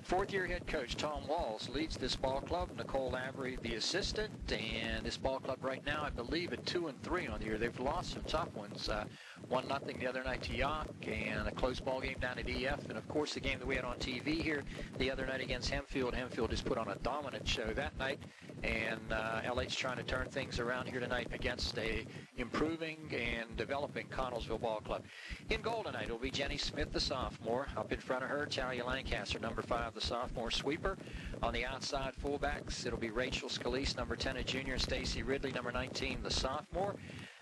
Fourth-year head coach Tom Walls leads this ball club. Nicole Avery, the assistant, and this ball club right now, I believe, at 2-3 on the year. They've lost some tough ones. 1-0 the other night to York, and a close ball game down at EF. And, of course, the game that we had on TV here the other night against Hempfield. Hempfield has put on a dominant show that night, and LH trying to turn things around here tonight against a improving and developing Connellsville ball club. In goal tonight will be Jenny Smith, the sophomore. Up in front of her, Talia Lancaster, number 5, the sophomore sweeper. On the outside fullbacks, it'll be Rachel Scalise, number 10, a junior, and Stacy Ridley, number 19, the sophomore.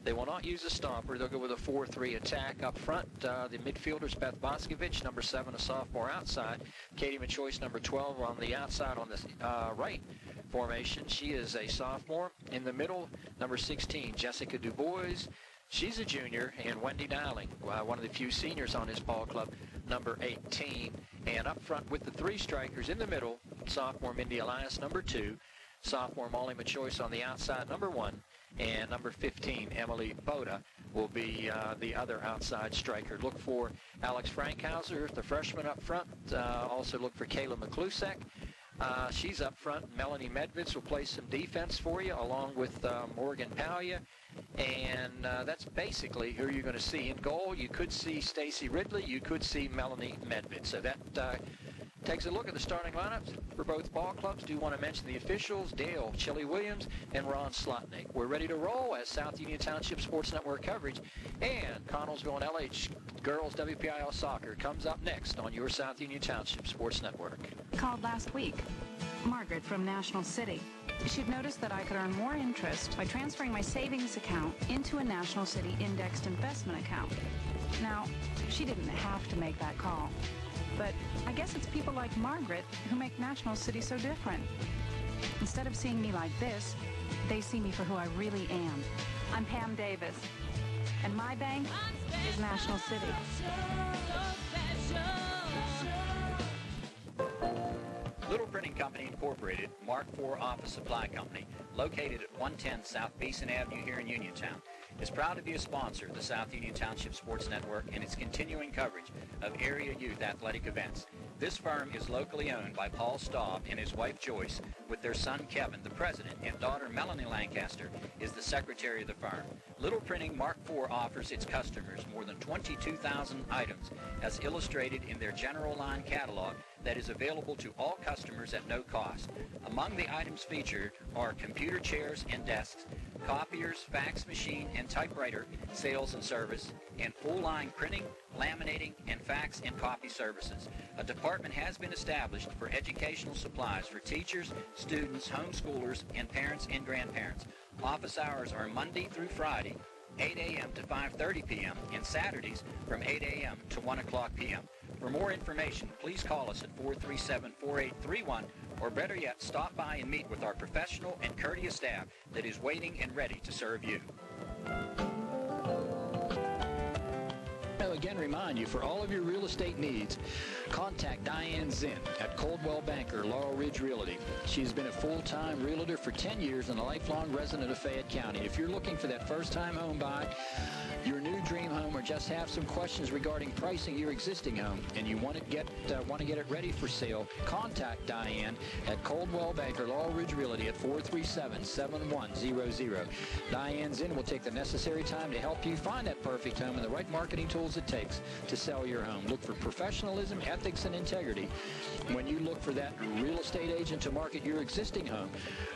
They will not use a stopper. They'll go with a 4-3 attack up front. The midfielders, Beth Boscovich, number 7, a sophomore outside. Katie Machoice, number 12, on the outside on the right formation. She is a sophomore. In the middle, number 16, Jessica DuBois. She's a junior, and Wendy Dowling, one of the few seniors on this ball club, number 18. And up front with the 3 strikers in the middle, sophomore Mindy Elias, number 2, sophomore Molly Machoice on the outside, number 1, and number 15, Emily Boda, will be the other outside striker. Look for Alex Frankhauser, the freshman up front. Also look for Kayla McClusack. She's up front. Melanie Medvitz will play some defense for you, along with Morgan Palia. And that's basically who you're going to see in goal. You could see Stacy Ridley. You could see Melanie Medvitz. So that takes a look at the starting lineups for both ball clubs. Do want to mention the officials, Dale Chili Williams and Ron Slotnick. We're ready to roll as South Union Township Sports Network coverage and Connellsville and LH Girls WPIL Soccer comes up next on your South Union Township Sports Network. Called last week. Margaret from National City. She'd noticed that I could earn more interest by transferring my savings account into a National City indexed investment account. Now, she didn't have to make that call. But I guess it's people like Margaret who make National City so different. Instead of seeing me like this, they see me for who I really am. I'm Pam Davis, and my bank is National City. Little Printing Company Incorporated, Mark IV Office Supply Company, located at 110 South Beeson Avenue here in Uniontown, is proud to be a sponsor of the South Union Township Sports Network and its continuing coverage of area youth athletic events. This firm is locally owned by Paul Staub and his wife Joyce, with their son Kevin, the president, and daughter Melanie Lancaster is the secretary of the firm. Little Printing Mark IV offers its customers more than 22,000 items as illustrated in their general line catalog that is available to all customers at no cost. Among the items featured are computer chairs and desks, copiers, fax machine, and typewriter sales and service, and full-line printing, laminating, and fax and copy services. A department has been established for educational supplies for teachers, students, homeschoolers, and parents and grandparents. Office hours are Monday through Friday, 8 a.m. to 5:30 p.m., and Saturdays from 8 a.m. to 1 o'clock p.m. For more information, please call us at 437-4831, or better yet, stop by and meet with our professional and courteous staff that is waiting and ready to serve you. I'll again remind you, for all of your real estate needs, contact Diane Zinn at Coldwell Banker, Laurel Ridge Realty. She's been a full-time realtor for 10 years and a lifelong resident of Fayette County. If you're looking for that first-time home buy, your new dream home, or just have some questions regarding pricing your existing home, and you want to get it ready for sale, contact Diane at Coldwell Banker, Laurel Ridge Realty at 437-7100. Diane Zinn will take the necessary time to help you find that perfect home and the right marketing tools it takes to sell your home. Look for professionalism, ethics, and integrity when you look for that real estate agent to market your existing home,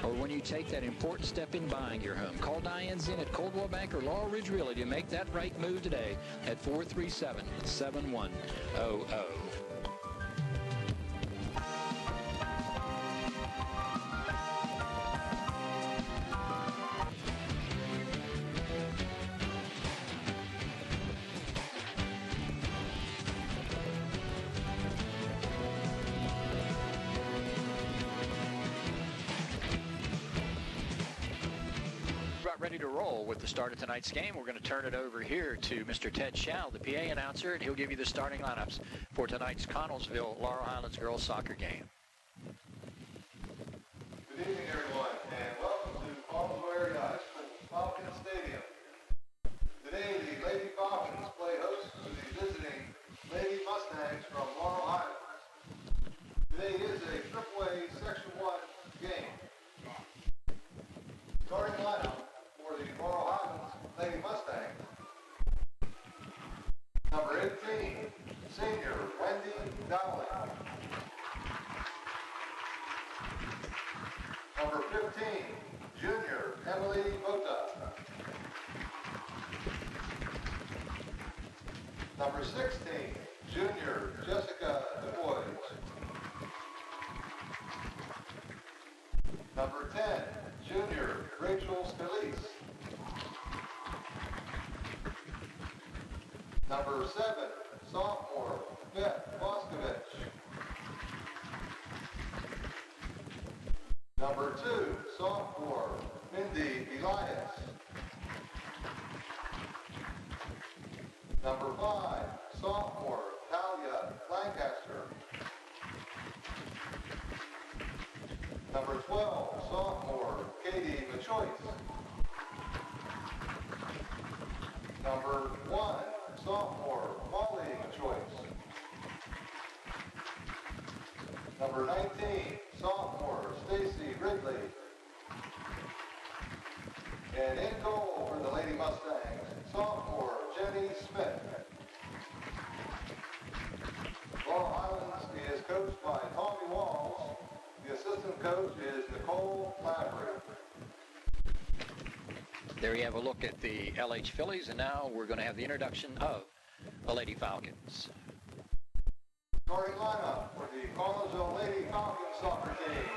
or when you take that important step in buying your home. Call Diane Zinn at Coldwell Banker, Laurel Ridge Realty to make that right move today at 437-7100. Ready to roll with the start of tonight's game. We're going to turn it over here to Mr. Ted Schall, the PA announcer, and he'll give you the starting lineups for tonight's Connellsville Laurel Highlands girls soccer game. Good evening, everyone, and welcome to Connellsville Area High School Falcon Stadium. Today, the Lady Falcons play host to the visiting Lady Mustangs from Laurel Highlands. Today Lady Mustangs. Number 18, Senior Wendy Dowling. Number 15, Junior Emily Bota. Number 16, Junior Jessica Du Bois. Number 10, Junior Rachel Scalise. Number 7, Sophomore Beth Moskovich. Number 2, Sophomore Mindy Elias. Number 5, Sophomore Talia Lancaster. Number 12, Sophomore Katie Machois. Number 1, Sophomore Molly Machois. Number 19, Sophomore Stacy Ridley. And in goal for the Lady Mustangs, Sophomore Jenny Smith. Laurel Highlands is coached by Tommy Walls. The assistant coach is Nicole Lavery. There you have a look at the LH Phillies, and now we're going to have the introduction of the Lady Falcons. Starting lineup for the Connellsville Lady Falcons soccer team.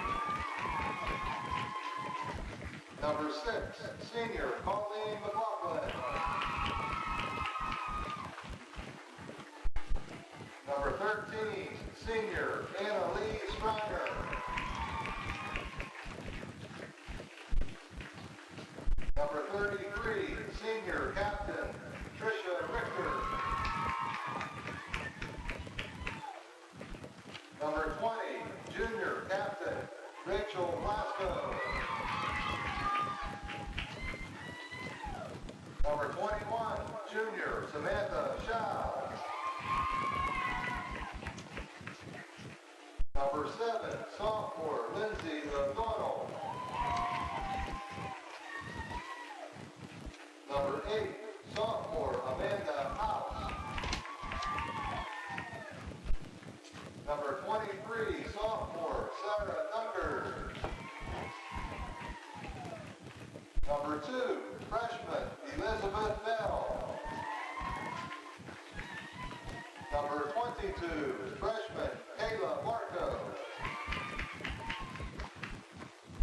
Number 6, Senior Colleen McLaughlin. Number 13, Senior Anna Lee Schreiner. Number 33, Senior Captain Tricia Richter. Number 20, Junior Captain Rachel Blasco. Number 21, Junior Samantha Shaw. Number 7, Sophomore Lindsay O'Donnell. Number 8, Sophomore Amanda House. Number 23, Sophomore Sarah Dunker. Number 2, Freshman Elizabeth Bell. Number 22, Freshman Kayla Marco.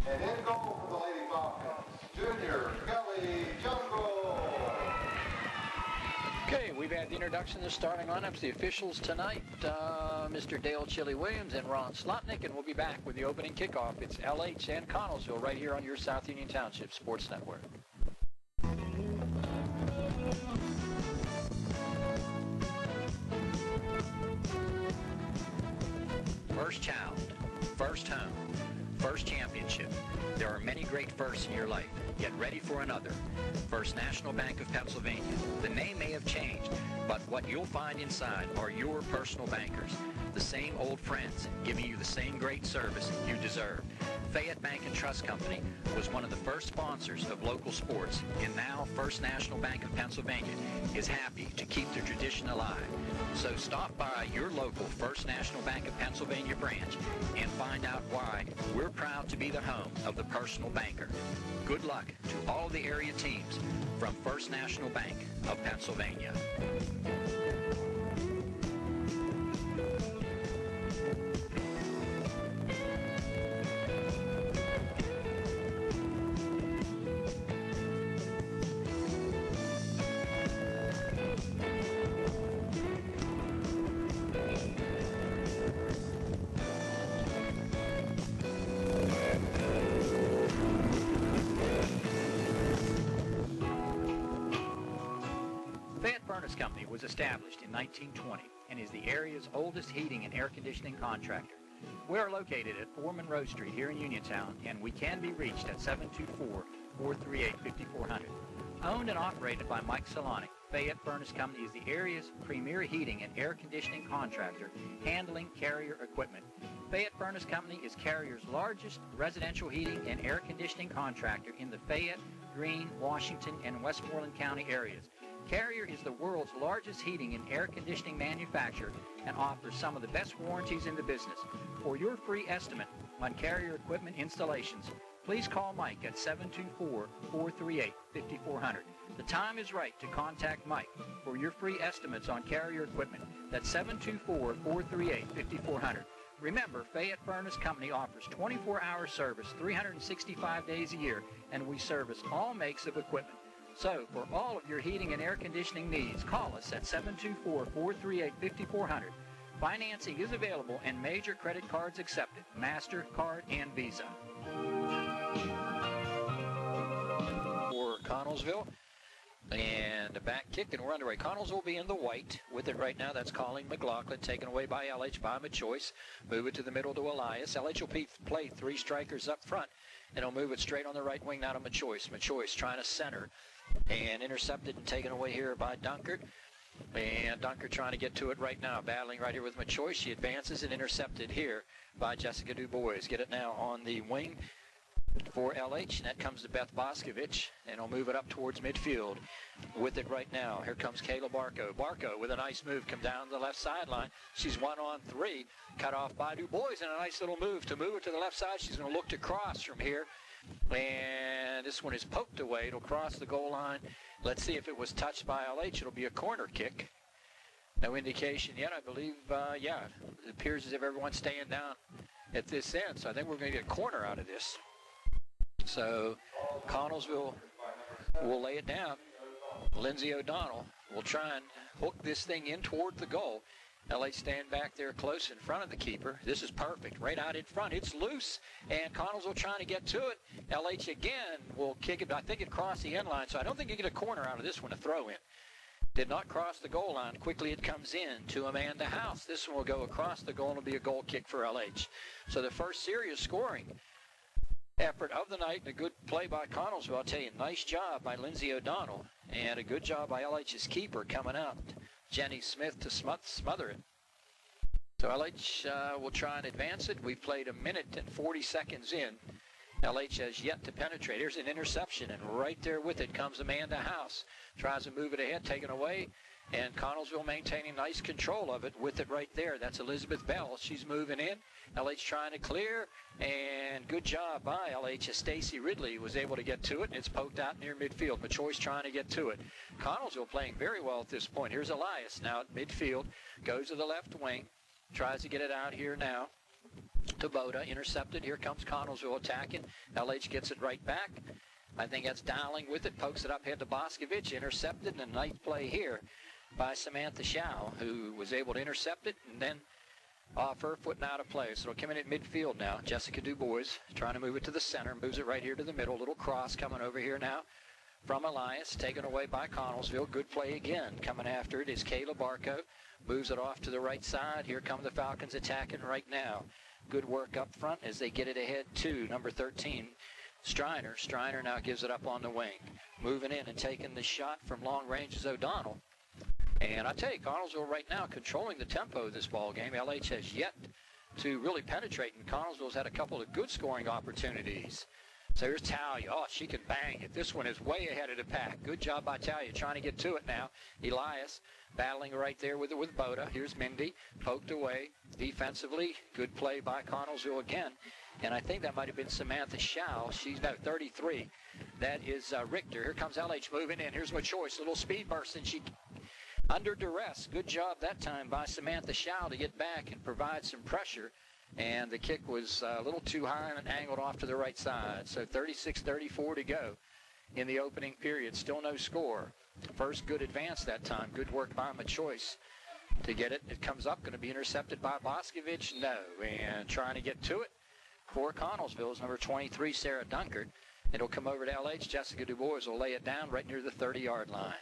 And in goal for the Lady Falcons, Junior Kelly Jungle. Okay, we've had the introduction of the starting lineups, the officials tonight, Mr. Dale Chili Williams and Ron Slotnick, and we'll be back with the opening kickoff. It's LH and Connellsville right here on your South Union Township Sports Network. First child, first home, first championship. There are many great firsts in your life. Get ready for another. First National Bank of Pennsylvania. The name may have changed, but what you'll find inside are your personal bankers. The same old friends giving you the same great service you deserve. Fayette Bank and Trust Company was one of the first sponsors of local sports, and now First National Bank of Pennsylvania is happy to keep the tradition alive. So stop by your local First National Bank of Pennsylvania branch and find out why we're proud to be the home of the personal banker. Good luck to all the area teams from First National Bank of Pennsylvania. Company was established in 1920 and is the area's oldest heating and air conditioning contractor. We are located at 4 Monroe Street here in Uniontown, and we can be reached at 724-438-5400. Owned and operated by Mike Solani, Fayette Furnace Company is the area's premier heating and air conditioning contractor, handling Carrier equipment. Fayette Furnace Company is Carrier's largest residential heating and air conditioning contractor in the Fayette, Greene, Washington, and Westmoreland County areas. Carrier is the world's largest heating and air conditioning manufacturer and offers some of the best warranties in the business. For your free estimate on Carrier equipment installations, please call Mike at 724-438-5400. The time is right to contact Mike for your free estimates on Carrier equipment. That's 724-438-5400. Remember, Fayette Furnace Company offers 24-hour service 365 days a year, and we service all makes of equipment. So, for all of your heating and air conditioning needs, call us at 724-438-5400. Financing is available and major credit cards accepted, MasterCard and Visa. For Connellsville, and the back kick, and we're underway. Connellsville will be in the white with it right now. That's Colleen McLaughlin, taken away by LH by McChoice. Move it to the middle to Elias. LH will play three strikers up front, and he'll move it straight on the right wing now to McChoice. McChoice trying to center, and intercepted and taken away here by Dunkert. And Dunkert trying to get to it right now, battling right here with McChoice. She advances and intercepted here by Jessica DuBois. Get it now on the wing for LH, and that comes to Beth Boscovich, and he'll move it up towards midfield with it right now. Here comes Kayla Barco. Barco with a nice move, come down the left sideline. She's 1-on-3, cut off by DuBois, and a nice little move to move it to the left side. She's going to look to cross from here, and this one is poked away. It'll cross the goal line. Let's see if it was touched by LH. It'll be a corner kick. No indication yet, I believe. Yeah, it appears as if everyone's staying down at this end, so I think we're going to get a corner out of this. So Connellsville will lay it down. Lindsay O'Donnell will try and hook this thing in toward the goal. LH stand back there close in front of the keeper. This is perfect. Right out in front. It's loose, and Connellsville trying to get to it. LH again will kick it. I think it crossed the end line, so I don't think you get a corner out of this one to throw in. Did not cross the goal line. Quickly it comes in to Amanda House. This one will go across the goal and will be a goal kick for LH. So the first serious scoring effort of the night, and a good play by Connellsville. I'll tell you, nice job by Lindsay O'Donnell, and a good job by LH's keeper coming out, Jenny Smith, to smother it. So LH will try and advance it. We've played 1 minute and 40 seconds in. LH has yet to penetrate. Here's an interception, and right there with it comes Amanda House. Tries to move it ahead, taken away, and Connellsville maintaining nice control of it with it right there. That's Elizabeth Bell. She's moving in. LH trying to clear, and good job by LH as Stacy Ridley was able to get to it, and it's poked out near midfield. McChoice trying to get to it. Connellsville playing very well at this point. Here's Elias now at midfield. Goes to the left wing. Tries to get it out here now to Boda. Intercepted. Here comes Connellsville attacking. LH gets it right back. I think that's Dowling with it. Pokes it up head to Boscovich. Intercepted, and a nice play here by Samantha Schau, who was able to intercept it, and then off her foot and out of play. So it'll come in at midfield now. Jessica DuBois trying to move it to the center. Moves it right here to the middle. Little cross coming over here now from Elias. Taken away by Connellsville. Good play again. Coming after it is Kayla Barco. Moves it off to the right side. Here come the Falcons attacking right now. Good work up front as they get it ahead to number 13, Striner. Striner now gives it up on the wing. Moving in and taking the shot from long range is O'Donnell. And I tell you, Connellsville right now controlling the tempo of this ball game. LH has yet to really penetrate, and Connellsville's had a couple of good scoring opportunities. So here's Talia. Oh, she can bang it. This one is way ahead of the pack. Good job by Talia trying to get to it now. Elias battling right there with Boda. Here's Mindy. Poked away defensively. Good play by Connellsville again. And I think that might have been Samantha Schau. She's now 33. That is Richter. Here comes LH moving in. Here's McChoice. Little speed burst, and she under duress. Good job that time by Samantha Schau to get back and provide some pressure. And the kick was a little too high and angled off to the right side. So 36-34 to go in the opening period. Still no score. First good advance that time. Good work by McChoice to get it. It comes up. Going to be intercepted by Boscovich. No. And trying to get to it for Connellsville is number 23, Sarah Dunkert. It'll come over to LH. Jessica DuBois will lay it down right near the 30-yard line.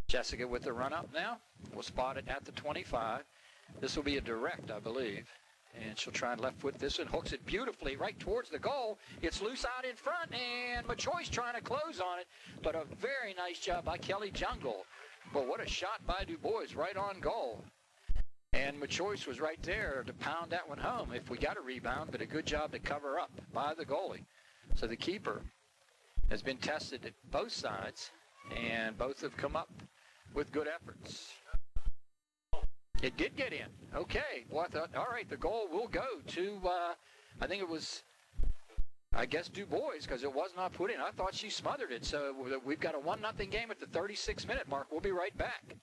Jessica with the run-up now. Will spot it at the 25. This will be a direct, I believe. And she'll try and left foot this and hooks it beautifully right towards the goal. It's loose out in front, and McChoice trying to close on it. But a very nice job by Kelly Jungle. But what a shot by DuBois right on goal. And McChoice was right there to pound that one home if we got a rebound, but a good job to cover up by the goalie. So the keeper has been tested at both sides, and both have come up with good efforts. It did get in. Okay. Well, I thought, all right, the goal will go to, I think it was, I guess, Du Bois, because it was not put in. I thought she smothered it. So we've got a 1-0 game at the 36-minute mark. We'll be right back.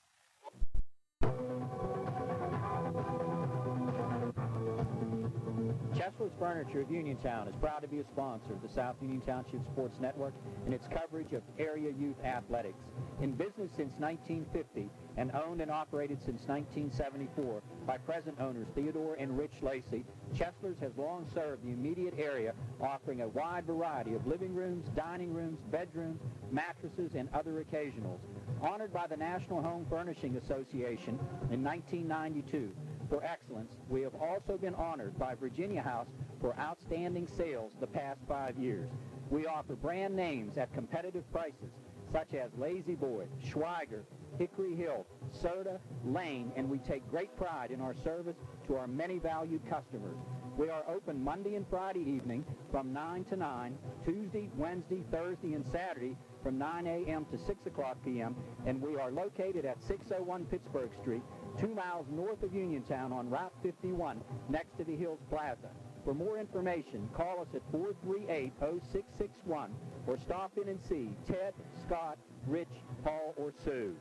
Chesler's Furniture of Uniontown is proud to be a sponsor of the South Union Township Sports Network and its coverage of area youth athletics. In business since 1950 and owned and operated since 1974 by present owners Theodore and Rich Lacey, Chesler's has long served the immediate area, offering a wide variety of living rooms, dining rooms, bedrooms, mattresses, and other occasionals. Honored by the National Home Furnishing Association in 1992, for excellence, we have also been honored by Virginia House for outstanding sales the past 5 years. We offer brand names at competitive prices, such as Lazy Boy, Schweiger, Hickory Hill, Soda, Lane, and we take great pride in our service to our many valued customers. We are open Monday and Friday evening from 9 to 9, Tuesday, Wednesday, Thursday, and Saturday from 9 a.m. to 6 o'clock p.m., and we are located at 601 Pittsburgh Street, 2 miles north of Uniontown on Route 51, next to the Hills Plaza. For more information, call us at 438-0661 or stop in and see Ted, Scott, Rich, Paul, or Sue.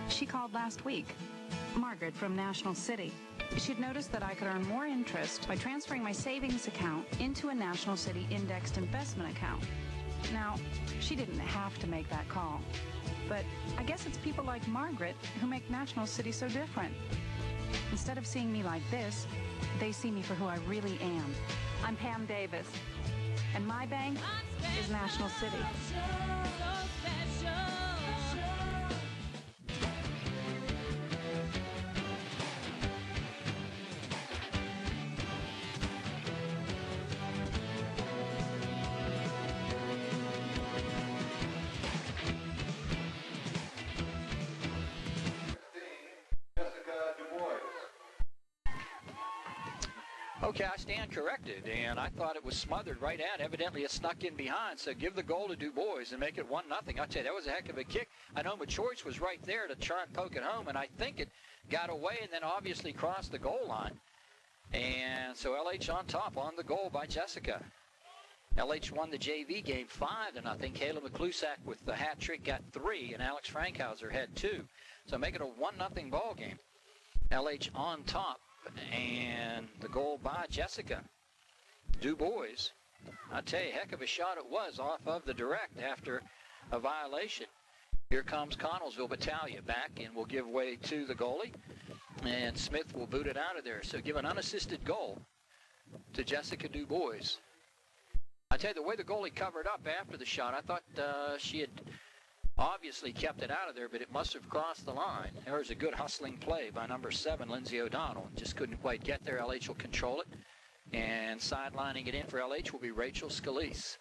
She called last week. Margaret from National City. She'd noticed that I could earn more interest by transferring my savings account into a National City indexed investment account. Now, she didn't have to make that call. But I guess it's people like Margaret who make National City so different. Instead of seeing me like this, they see me for who I really am. I'm Pam Davis, and my bank is National City. Okay, I stand corrected, and I thought it was smothered right at. Evidently, it snuck in behind, so give the goal to Du Bois and make it 1-0. I'll tell you, that was a heck of a kick. I know Machoice was right there to try and poke it home, and I think it got away and then obviously crossed the goal line. And so LH on top on the goal by Jessica. LH won the JV game 5-0. Kayla McClusack with the hat trick got 3, and Alex Frankhauser had 2. So make it a 1-0 ball game. LH on top. And the goal by Jessica Du Bois. I tell you, heck of a shot it was off of the direct after a violation. Here comes Connellsville Battalion back and will give way to the goalie. And Smith will boot it out of there. So give an unassisted goal to Jessica Du Bois. I tell you, the way the goalie covered up after the shot, I thought she had obviously kept it out of there, but it must have crossed the line. There was a good hustling play by number 7, Lindsay O'Donnell. Just couldn't quite get there. LH will control it. And sidelining it in for LH will be Rachel Scalise.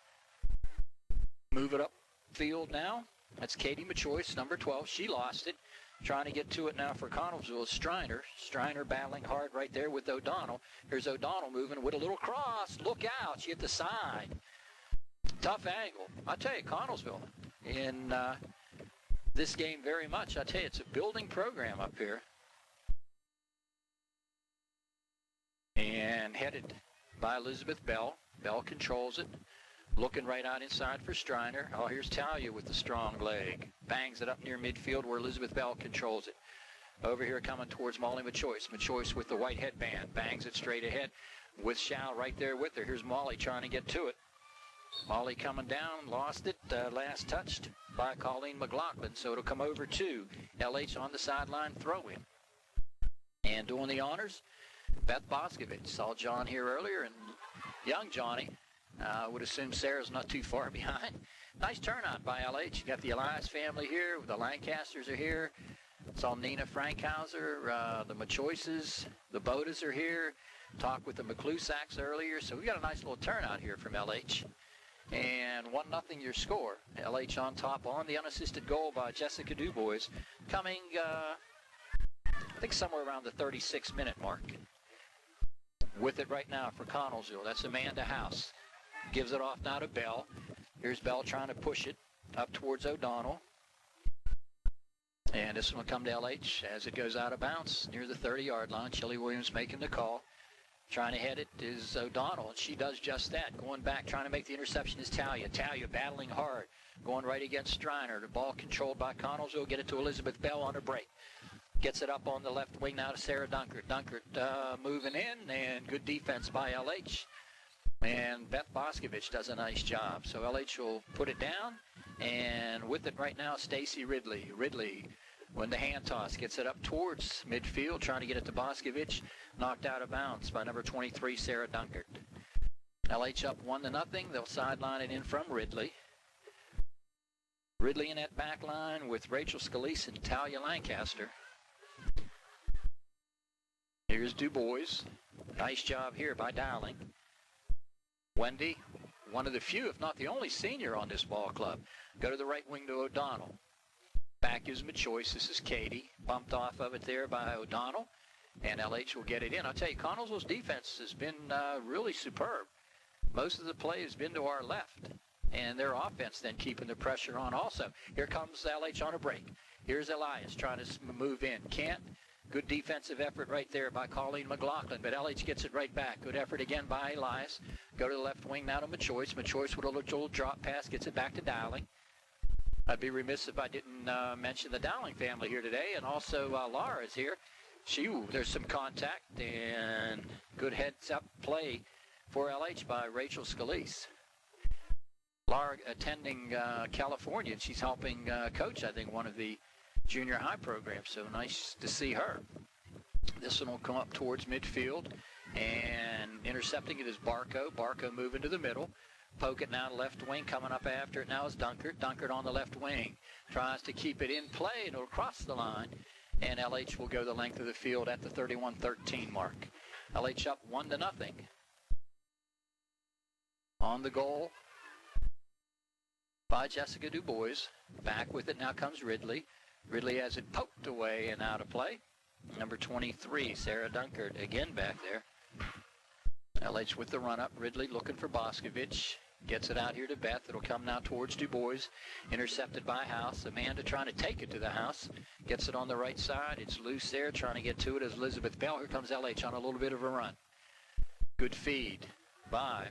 Move it up field now. That's Katie Machoice, number 12. She lost it. Trying to get to it now for Connellsville is Striner. Striner battling hard right there with O'Donnell. Here's O'Donnell moving with a little cross. Look out. She hit the side. Tough angle. I tell you, Connellsville in this game very much. I tell you, it's a building program up here. And headed by Elizabeth Bell. Bell controls it. Looking right out inside for Striner. Oh, here's Talia with the strong leg. Bangs it up near midfield where Elizabeth Bell controls it. Over here coming towards Molly Machoice. Machoice with the white headband. Bangs it straight ahead with Shao right there with her. Here's Molly trying to get to it. Molly coming down, lost it, last touched by Colleen McLaughlin, so it'll come over to LH on the sideline throw-in. And doing the honors, Beth Boscovich. Saw John here earlier, and young Johnny. Would assume Sarah's not too far behind. Nice turnout by LH. You got the Elias family here, the Lancasters are here. Saw Nina Frankhauser, the Machoices, the Bodas are here. Talked with the McClusacks earlier, so we got a nice little turnout here from LH. And 1-0 your score. LH on top on the unassisted goal by Jessica Du Bois, coming, I think, somewhere around the 36-minute mark. With it right now for Connellsville. That's Amanda House. Gives it off now to Bell. Here's Bell trying to push it up towards O'Donnell. And this one will come to LH as it goes out of bounds near the 30-yard line. Shelley Williams making the call. Trying to head it is O'Donnell, and she does just that. Going back, trying to make the interception is Talia. Talia battling hard, going right against Striner. The ball controlled by Connellsville. Get it to Elizabeth Bell on a break. Gets it up on the left wing now to Sarah Dunkert. Dunkert moving in, and good defense by LH. And Beth Boscovich does a nice job. So LH will put it down, and with it right now, Stacy Ridley. Ridley, when the hand toss, gets it up towards midfield, trying to get it to Boscovich. Knocked out of bounds by number 23, Sarah Dunkert. LH up 1-0. They'll sideline it in from Ridley. Ridley in that back line with Rachel Scalise and Talia Lancaster. Here's Du Bois. Nice job here by Dowling. Wendy, one of the few, if not the only senior on this ball club. Go to the right wing to O'Donnell. Back is Machoice. This is Katie. Bumped off of it there by O'Donnell. And LH will get it in. I'll tell you, Connellsville's defense has been really superb. Most of the play has been to our left. And their offense then keeping the pressure on also. Here comes LH on a break. Here's Elias trying to move in. Can't. Good defensive effort right there by Colleen McLaughlin, but LH gets it right back. Good effort again by Elias. Go to the left wing now to Machoice. Machoice with a little drop pass, gets it back to Dowling. I'd be remiss if I didn't mention the Dowling family here today, and also Laura is here. There's some contact, and good heads-up play for LH by Rachel Scalise. Laura attending California, and she's helping coach, I think, one of the junior high programs, so nice to see her. This one will come up towards midfield, and intercepting it is Barco. Barco moving to the middle. Poke it now to left wing. Coming up after it now is Dunkert. Dunkert on the left wing. Tries to keep it in play, and it'll cross the line. And LH will go the length of the field at the 31-13 mark. LH up 1-0. On the goal by Jessica Du Bois. Back with it now comes Ridley. Ridley has it poked away and out of play. Number 23, Sarah Dunkert, again back there. LH with the run-up. Ridley looking for Boscovich. Gets it out here to Beth. It'll come now towards Du Bois. Intercepted by House. Amanda trying to take it to the house. Gets it on the right side. It's loose there. Trying to get to it is Elizabeth Bell. Here comes LH on a little bit of a run. Good feed by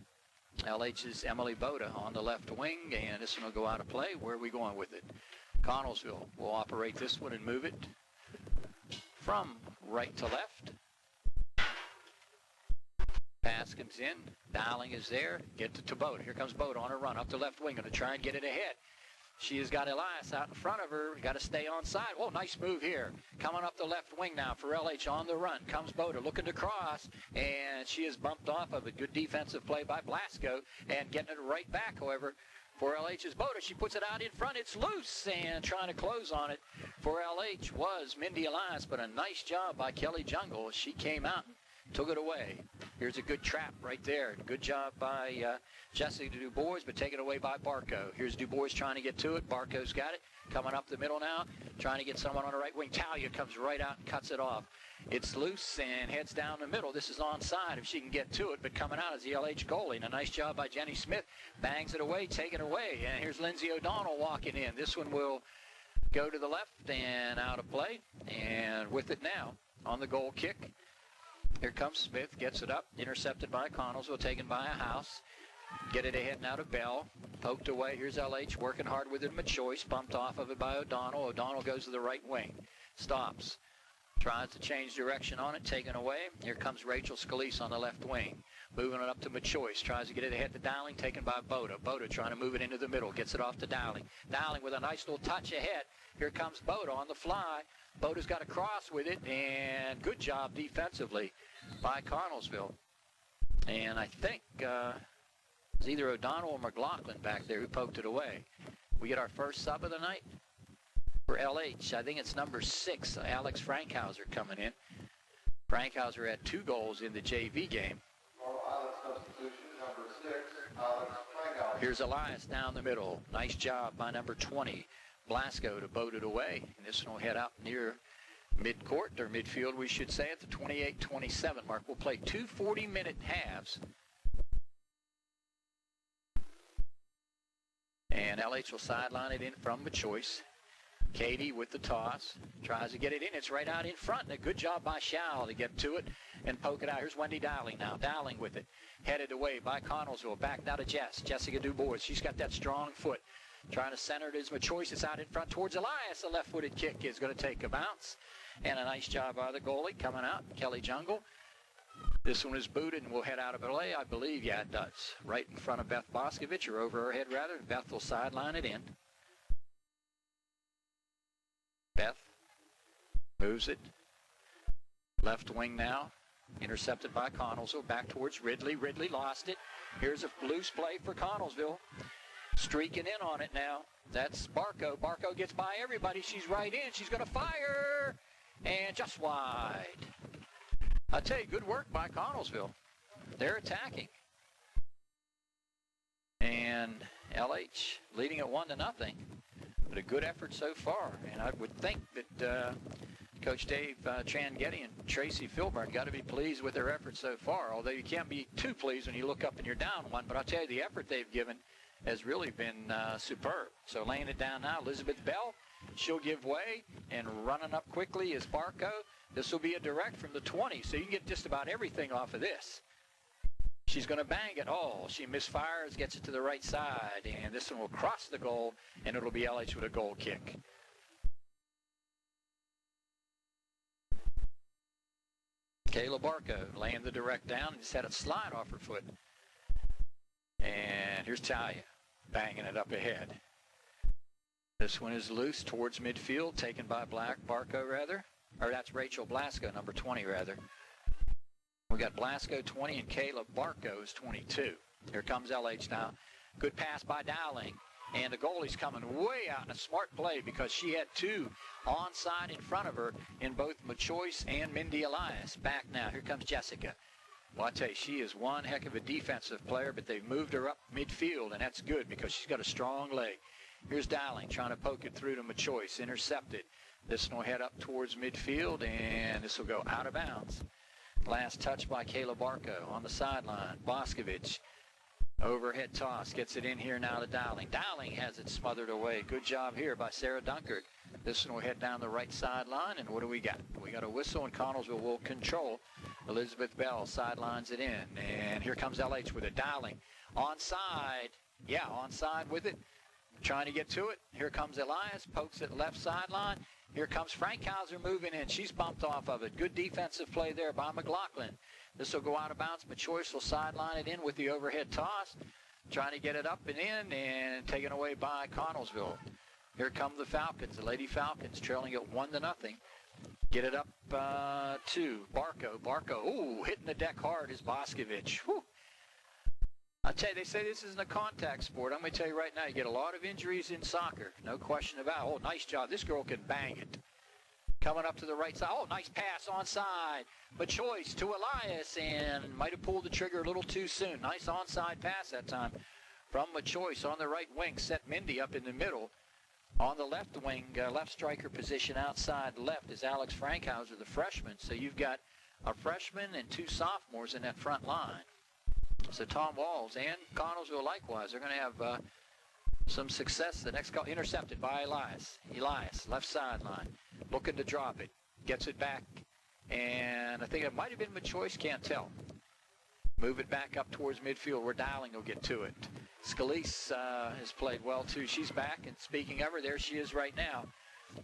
LH's Emily Boda on the left wing. And this one will go out of play. Where are we going with it? Connellsville will operate this one and move it from right to left. Pass comes in. Dowling is there. Get to Boda. Here comes Boda on a run up the left wing. Going to try and get it ahead. She has got Elias out in front of her. Got to stay on side. Oh, nice move here. Coming up the left wing now for LH on the run. Comes Boda looking to cross, and she is bumped off of it. Good defensive play by Blasco, and getting it right back, however, for LH's Boda. She puts it out in front. It's loose, and trying to close on it for LH was Mindy Elias, but a nice job by Kelly Jungle. She came out and took it away. Here's a good trap right there. Good job by Jessica Du Bois, but taken away by Barco. Here's Du Bois trying to get to it. Barco's got it. Coming up the middle now, trying to get someone on the right wing. Talia comes right out and cuts it off. It's loose and heads down the middle. This is onside if she can get to it, but coming out is the LH goalie. And a nice job by Jenny Smith. Bangs it away, taken away. And here's Lindsay O'Donnell walking in. This one will go to the left and out of play. And with it now on the goal kick. Here comes Smith, gets it up, intercepted by Connellsville, taken by a House. Get it ahead now to Bell. Poked away. Here's LH working hard with it. Machoice bumped off of it by O'Donnell. O'Donnell goes to the right wing. Stops. Tries to change direction on it. Taken away. Here comes Rachel Scalise on the left wing. Moving it up to Machoice. Tries to get it ahead to Dowling. Taken by Boda. Boda trying to move it into the middle. Gets it off to Dowling. Dowling with a nice little touch ahead. Here comes Boda on the fly. Boda's got a cross with it. And good job defensively by Connellsville. And I think it's either O'Donnell or McLaughlin back there who poked it away. We get our first sub of the night for LH. I think it's number 6, Alex Frankhauser coming in. Frankhauser had 2 goals in the JV game. Laurel Highlands substitution, number 6, Alex Frankhauser. Here's Elias down the middle. Nice job by number 20, Blasco, to boat it away. And this one will head out near mid-court, or midfield, we should say, at the 28-27 mark. We'll play 2 40-minute halves. And LH will sideline it in from the choice. Katie with the toss, tries to get it in. It's right out in front, and a good job by Schau to get to it and poke it out. Here's Wendy Dowling now. Dowling with it. Headed away by Connellsville. Back now to Jessica DuBois. She's got that strong foot. Trying to center it as Machoice. It's out in front towards Elias. The left-footed kick is going to take a bounce. And a nice job by the goalie coming out, Kelly Jungle. This one is booted and will head out of play, I believe. Yeah, it does. Right in front of Beth Boscovich, or over her head, rather. Beth will sideline it in. Beth moves it. Left wing now. Intercepted by Connellsville. Back towards Ridley. Ridley lost it. Here's a loose play for Connellsville. Streaking in on it now. That's Barco. Barco gets by everybody. She's right in. She's going to fire. And just wide. I tell you, good work by Connellsville. They're attacking. And LH leading it 1-0. But a good effort so far. And I would think that Coach Dave Trangetti and Tracy Filburn got to be pleased with their effort so far. Although you can't be too pleased when you look up and you're down one. But I'll tell you, the effort they've given has really been superb. So laying it down now, Elizabeth Bell. She'll give way, and running up quickly is Barco. This will be a direct from the 20, so you can get just about everything off of this. She's going to bang it. Oh, she misfires, gets it to the right side, and this one will cross the goal, and it'll be LH with a goal kick. Kayla Barco laying the direct down and just had it slide off her foot. And here's Talia banging it up ahead. This one is loose towards midfield, taken by Barco, rather. Or that's Rachel Blasco, number 20, rather. We got Blasco 20 and Kayla Barco is 22. Here comes LH now. Good pass by Dowling. And the goalie's coming way out in a smart play because she had two onside in front of her in both Machoice and Mindy Elias. Back now. Here comes Jessica. Well, I tell you, she is one heck of a defensive player, but they've moved her up midfield, and that's good because she's got a strong leg. Here's Dowling trying to poke it through to Machoice. Intercepted. This one will head up towards midfield, and this will go out of bounds. Last touch by Kayla Barco on the sideline. Boscovich, overhead toss, gets it in here now to Dowling. Dowling has it smothered away. Good job here by Sarah Dunkard. This one will head down the right sideline, and what do we got? We got a whistle, and Connellsville will control. Elizabeth Bell sidelines it in, and here comes LH with a Dowling. Onside. Yeah, onside with it. Trying to get to it. Here comes Elias, pokes it left sideline. Here comes Frankhauser moving in. She's bumped off of it. Good defensive play there by McLaughlin. This will go out of bounds. Machoice will sideline it in with the overhead toss. Trying to get it up and in, and taken away by Connellsville. Here come the Falcons, the Lady Falcons, trailing it 1-0. Get it up to Barco. Barco, ooh, hitting the deck hard is Boscovich. Whew. I tell you, they say this isn't a contact sport. I'm going to tell you right now, you get a lot of injuries in soccer. No question about it. Oh, nice job. This girl can bang it. Coming up to the right side. Oh, nice pass onside. Machoice to Elias, and might have pulled the trigger a little too soon. Nice onside pass that time from Machoice on the right wing. Set Mindy up in the middle. On the left wing, left striker position outside left is Alex Frankhauser, the freshman. So you've got a freshman and two sophomores in that front line. So Tom Walls and Connellsville likewise are going to have some success. The next call intercepted by Elias. Elias, left sideline, looking to drop it. Gets it back, and I think it might have been Machoice, can't tell. Move it back up towards midfield where Dowling will get to it. Scalise has played well too. She's back, and speaking of her, there she is right now.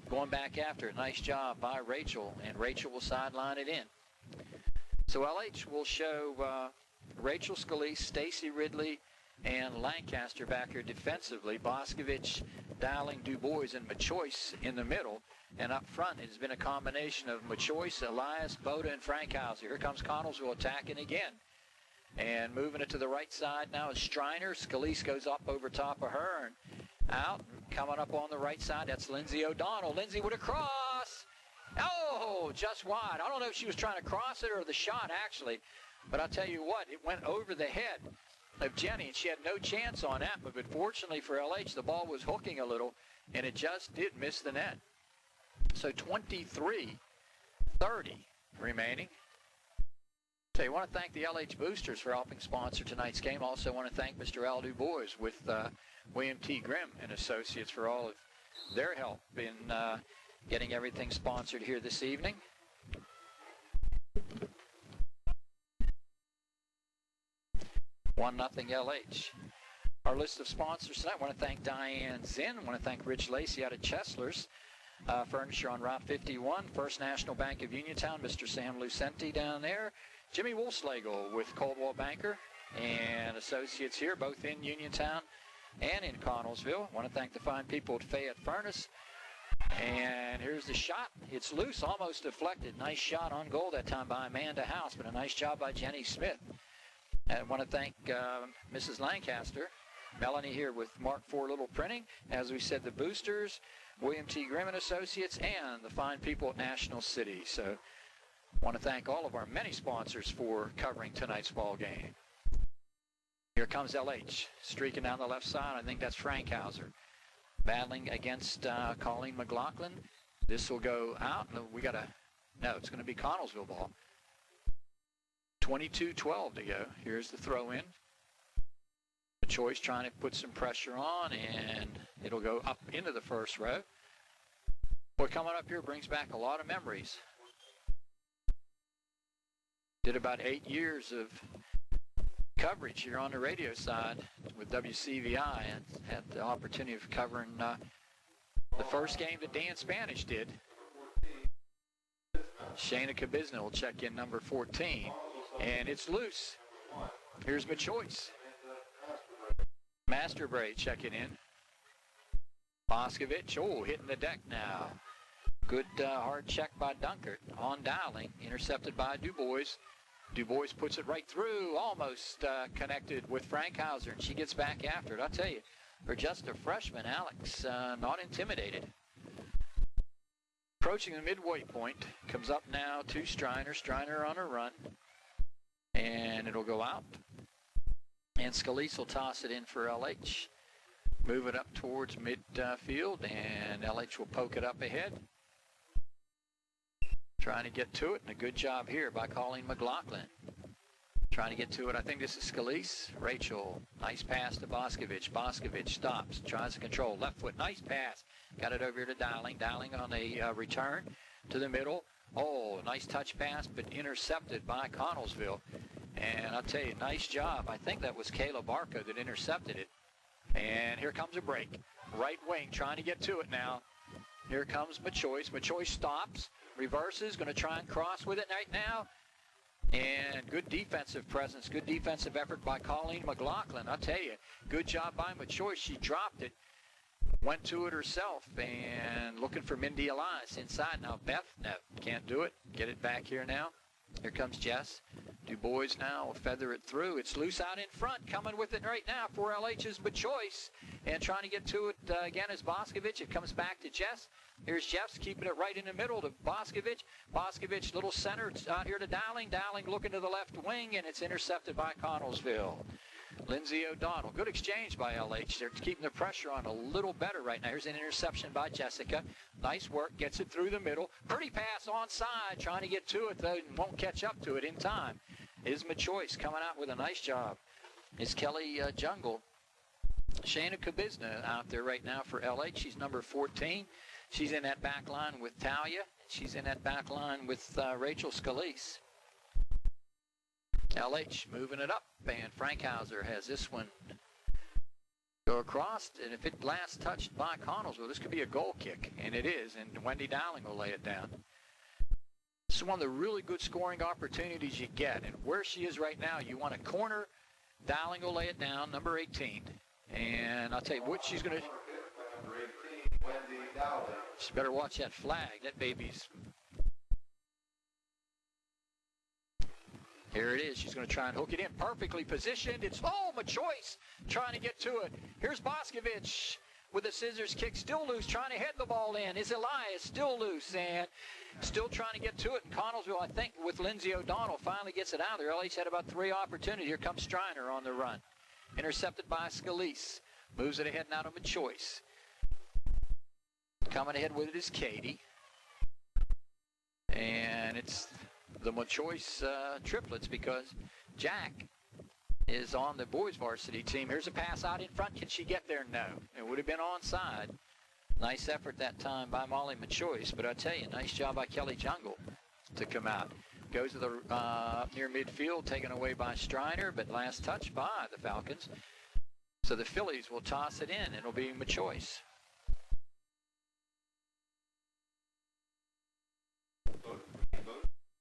Going back after it. Nice job by Rachel, and Rachel will sideline it in. So LH will show Rachel Scalise, Stacy Ridley, and Lancaster back here defensively. Boscovich, Dowling, DuBois, and Machoice in the middle. And up front, it has been a combination of Machoice, Elias, Boda, and Frankhauser. Here comes Connellsville attacking again. And moving it to the right side now is Striner. Scalise goes up over top of her and out. Coming up on the right side, that's Lindsay O'Donnell. Lindsay with a cross. Oh, just wide. I don't know if she was trying to cross it or the shot, actually. But I'll tell you what, it went over the head of Jenny, and she had no chance on that. But fortunately for LH, the ball was hooking a little, and it just did miss the net. So 23-30 remaining. So I want to thank the LH Boosters for helping sponsor tonight's game. Also want to thank Mr. Al DuBois with William T. Grimm and Associates for all of their help in getting everything sponsored here this evening. One nothing LH. Our list of sponsors tonight. I want to thank Diane Zinn. I want to thank Rich Lacey out of Chesler's Furniture on Route 51. First National Bank of Uniontown, Mr. Sam Lucenti down there. Jimmy Wolfslegel with Coldwell Banker and Associates here, both in Uniontown and in Connellsville. I want to thank the fine people at Fayette Furnace. And here's the shot. It's loose, almost deflected. Nice shot on goal that time by Amanda House, but a nice job by Jenny Smith. And I want to thank Mrs. Lancaster. Melanie here with Mark IV Little Printing. As we said, the Boosters, William T. Grimm and Associates, and the fine people at National City. So I want to thank all of our many sponsors for covering tonight's ball game. Here comes LH, streaking down the left side. I think that's Frankhauser. Battling against Colleen McLaughlin. This will go out. No, it's going to be Connellsville ball. 22-12 to go. Here's the throw in. The choice trying to put some pressure on, and it'll go up into the first row. Boy, coming up here brings back a lot of memories. Did about 8 years of coverage here on the radio side with WCVI, and had the opportunity of covering the first game that Dan Spanish did. Shayna Kabizna will check in number 14. And it's loose. Here's my choice. Masterbray checking in. Boscovich, hitting the deck now. Good hard check by Dunkert on Dowling. Intercepted by DuBois. DuBois puts it right through, almost connected with Frankhauser, and she gets back after it. I'll tell you, for just a freshman, Alex, not intimidated. Approaching the midway point, comes up now to Striner. Striner on a run. And it'll go out. And Scalise will toss it in for LH. Move it up towards midfield, and LH will poke it up ahead. Trying to get to it, and a good job here by Colleen McLaughlin. Trying to get to it. I think this is Scalise. Rachel, nice pass to Boscovich. Boscovich stops, tries to control. Left foot, nice pass. Got it over here to Dowling. Dowling on a return to the middle. Oh, nice touch pass, but intercepted by Connellsville. And I'll tell you, nice job. I think that was Kayla Barco that intercepted it. And here comes a break. Right wing trying to get to it now. Here comes Machoice. Machoice stops, reverses, going to try and cross with it right now. And good defensive presence, good defensive effort by Colleen McLaughlin. I'll tell you, good job by Machoice. She dropped it. Went to it herself, and looking for Mindy Elias inside. Now Beth, no, can't do it. Get it back here now. Here comes Jess. DuBois now will feather it through. It's loose out in front, coming with it right now for LH's Machoice. And trying to get to it again is Boscovich. It comes back to Jess. Here's Jeffs keeping it right in the middle to Boscovich. Boscovich, little center out here to Dowling. Dowling looking to the left wing, and it's intercepted by Connellsville. Lindsay O'Donnell. Good exchange by LH. They're keeping the pressure on a little better right now. Here's an interception by Jessica. Nice work. Gets it through the middle. Pretty pass onside. Trying to get to it, though, and won't catch up to it in time. Is Machoice coming out with a nice job. Is Kelly Jungle. Shayna Kabizna out there right now for LH. She's number 14. She's in that back line with Talia. She's in that back line with Rachel Scalise. LH moving it up, and Frankhauser has this one go across, and if it last touched by Connellsville, this could be a goal kick, and it is, and Wendy Dowling will lay it down. This is one of the really good scoring opportunities you get, and where she is right now, you want a corner. Dowling will lay it down, number 18, and I'll tell you what she's going to... She better watch that flag. That baby's... Here it is. She's going to try and hook it in. Perfectly positioned. It's, Machoice trying to get to it. Here's Boscovich with a scissors kick. Still loose, trying to head the ball in. Is Elias still loose and still trying to get to it. And Connellsville, I think, with Lindsay O'Donnell, finally gets it out there. LH had about 3 opportunities. Here comes Striner on the run. Intercepted by Scalise. Moves it ahead now to Machoice. Coming ahead with it is Katie. And it's the Machoice triplets, because Jack is on the boys varsity team. Here's a pass out in front. Can she get there? No. It would have been onside. Nice effort that time by Molly Machoice, but I tell you, nice job by Kelly Jungle to come out. Goes to the near midfield, taken away by Striner, but last touch by the Falcons. So the Phillies will toss it in. It'll be Machoice.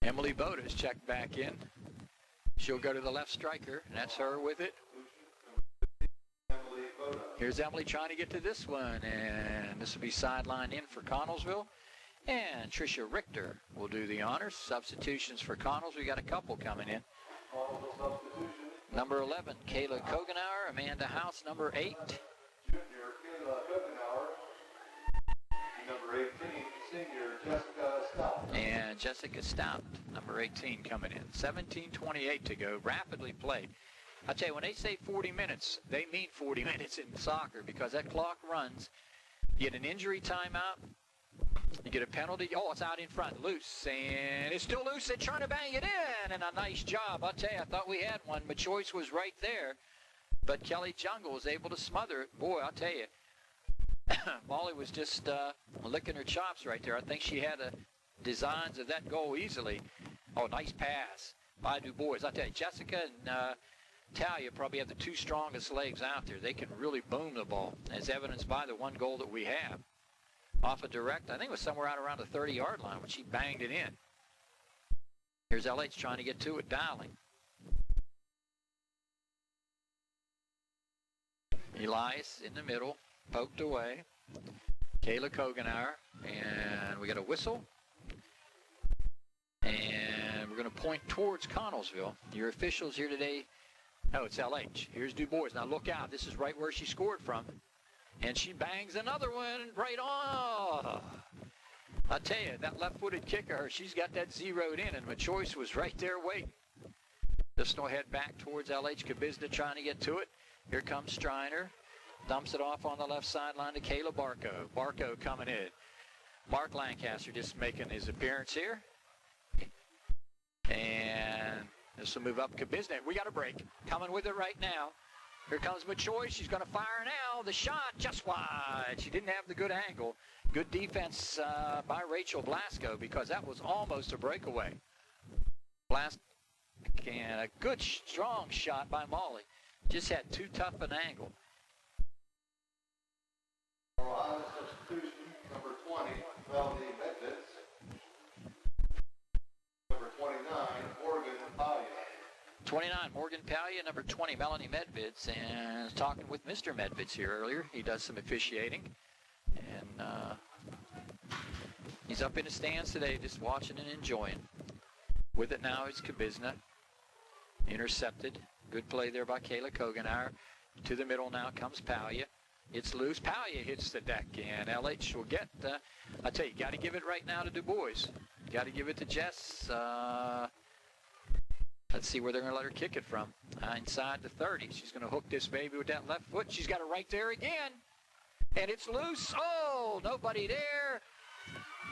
Emily Boda's checked back in. She'll go to the left striker, and that's her with it. Here's Emily trying to get to this one, and this will be sidelined in for Connellsville. And Tricia Richter will do the honors. Substitutions for Connells. We got a couple coming in. Number 11, Kayla Kogenauer. Amanda House, number 8. Junior Kayla Kogenauer. Number 18, senior Jessica Stout. And Jessica Stout, number 18, coming in. 17:28 to go. Rapidly played. I tell you, when they say 40 minutes, they mean 40 minutes in soccer, because that clock runs. You get an injury timeout. You get a penalty. Oh, it's out in front, loose, and it's still loose. They're trying to bang it in, and a nice job. I'll tell you, I thought we had one. Machoice was right there, but Kelly Jungle was able to smother it. Boy, I'll tell you, Molly was just licking her chops right there. I think she had designs of that goal easily. Oh, nice pass by Du Bois. I'll tell you, Jessica and Talia probably have the two strongest legs out there. They can really boom the ball, as evidenced by the one goal that we have. Off a direct, I think it was somewhere out around the 30-yard line when she banged it in. Here's LH trying to get to it, dialing. Elias in the middle, poked away. Kayla Kogenauer, and we got a whistle. And we're going to point towards Connellsville. Your officials here today, oh, it's LH. Here's Du Bois. Now look out, this is right where she scored from. And she bangs another one right on. I tell you, that left-footed kicker, she's got that zeroed in, and Machoice was right there waiting. This will head back towards LH. Kabizna trying to get to it. Here comes Striner. Dumps it off on the left sideline to Kayla Barco. Barco coming in. Mark Lancaster just making his appearance here. And this will move up Kabizna. We got a break. Coming with it right now. Here comes Machoice. She's going to fire now. The shot just wide. She didn't have the good angle. Good defense by Rachel Blasco, because that was almost a breakaway. Blasco, and a good, strong shot by Molly. Just had too tough an angle. Laurel Highlands substitution, number 20, Melanie Medvitz. Number 29, Morgan Paya. 29, Morgan Palia. Number 20, Melanie Medvids. And I was talking with Mr. Medvids here earlier. He does some officiating. And he's up in the stands today just watching and enjoying. With it now is Kabizna. Intercepted. Good play there by Kayla Kogenauer. To the middle now comes Palia. It's loose. Palia hits the deck. And LH will get, I tell you, got to give it right now to Du Bois. Got to give it to Jess. Let's see where they're going to let her kick it from. Inside the 30. She's going to hook this baby with that left foot. She's got it right there again. And it's loose. Oh, nobody there.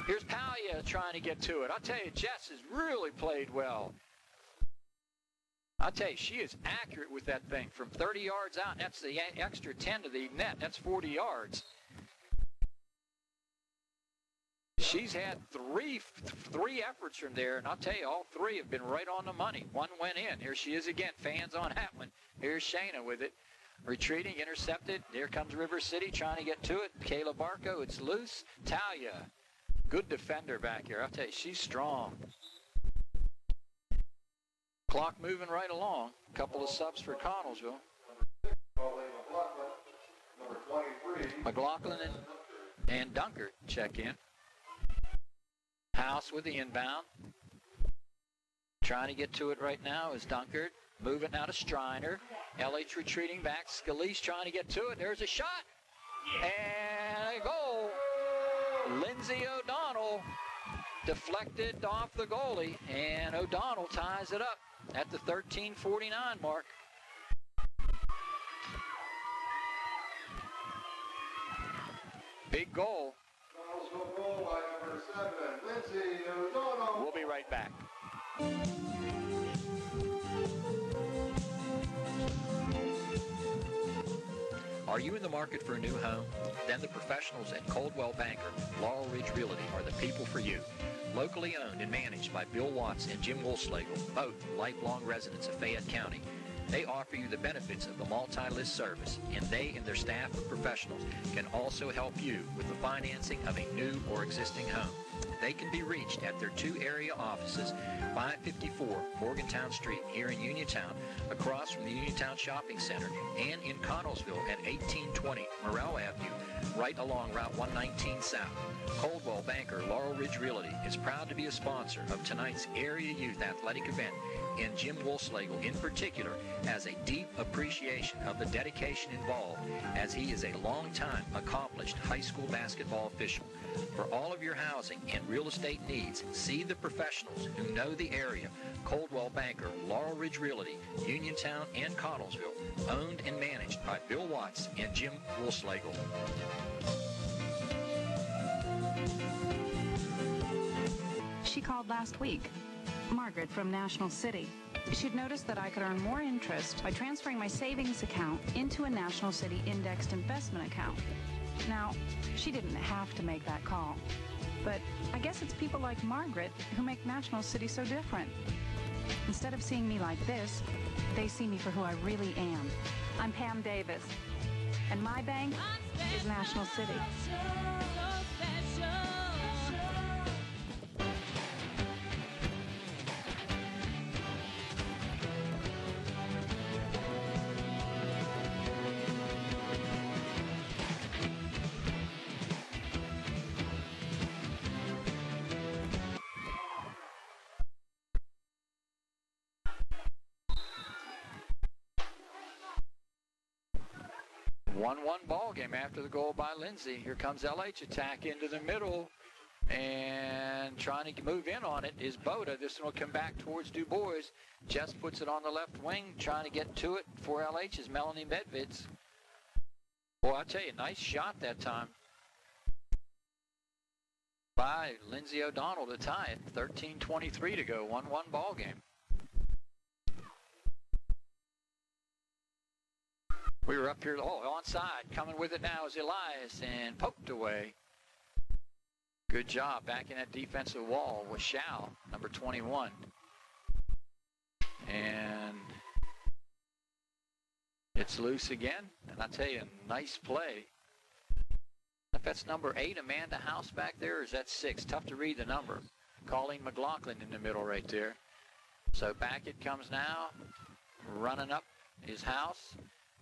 Here's Palia trying to get to it. I'll tell you, Jess has really played well. I'll tell you, she is accurate with that thing. From 30 yards out, that's the extra 10 to the net. That's 40 yards. She's had three efforts from there, and I'll tell you, all three have been right on the money. One went in. Here she is again. Fans on that one. Here's Shayna with it. Retreating, intercepted. Here comes River City trying to get to it. Kayla Barco, it's loose. Talia, good defender back here. I'll tell you, she's strong. Clock moving right along. A couple of subs for Connellsville. Number 23. McLaughlin and Dunker check in. House with the inbound. Trying to get to it right now is Dunkard. Move it now to Striner. LH retreating back. Scalise trying to get to it. There's a shot. And a goal. Lindsay O'Donnell deflected off the goalie. And O'Donnell ties it up at the 13:49 mark. Big goal. Connellsville goal by number 7, Lindsay O'Donnell. We'll be right back. Are you in the market for a new home? Then the professionals at Coldwell Banker, Laurel Ridge Realty are the people for you. Locally owned and managed by Bill Watts and Jim Woolslegel, both lifelong residents of Fayette County. They offer you the benefits of the multi-list service, and they and their staff of professionals can also help you with the financing of a new or existing home. They can be reached at their two area offices, 554 Morgantown Street here in Uniontown, across from the Uniontown Shopping Center, and in Connellsville at 1820 Morrell Avenue, right along Route 119 South. Coldwell Banker Laurel Ridge Realty is proud to be a sponsor of tonight's Area Youth Athletic event, and Jim Woolslegel in particular has a deep appreciation of the dedication involved, as he is a long-time accomplished high school basketball official. For all of your housing and real estate needs, see the professionals who know the area. Coldwell Banker, Laurel Ridge Realty, Uniontown, and Connellsville, owned and managed by Bill Watts and Jim Woolslegel. She called last week. Margaret from National City. She'd noticed that I could earn more interest by transferring my savings account into a National City indexed investment account. Now, she didn't have to make that call, but I guess it's people like Margaret who make National City so different. Instead of seeing me like this, they see me for who I really am. I'm Pam Davis, and my bank is National City. 1-1 ball game after the goal by Lindsay. Here comes LH attack into the middle, and trying to move in on it is Boda. This one will come back towards Du Bois. Jess puts it on the left wing, trying to get to it for LH is Melanie Medvids. Boy, I tell you, nice shot that time by Lindsay O'Donnell to tie it. 13:23 to go, 1-1 ball game. We were up here, onside. Coming with it now is Elias, and poked away. Good job back in that defensive wall with Shao, number 21. And it's loose again. And I tell you, nice play. If that's number 8, Amanda House back there, or is that 6? Tough to read the number. Colleen McLaughlin in the middle right there. So back it comes now. Running up is House.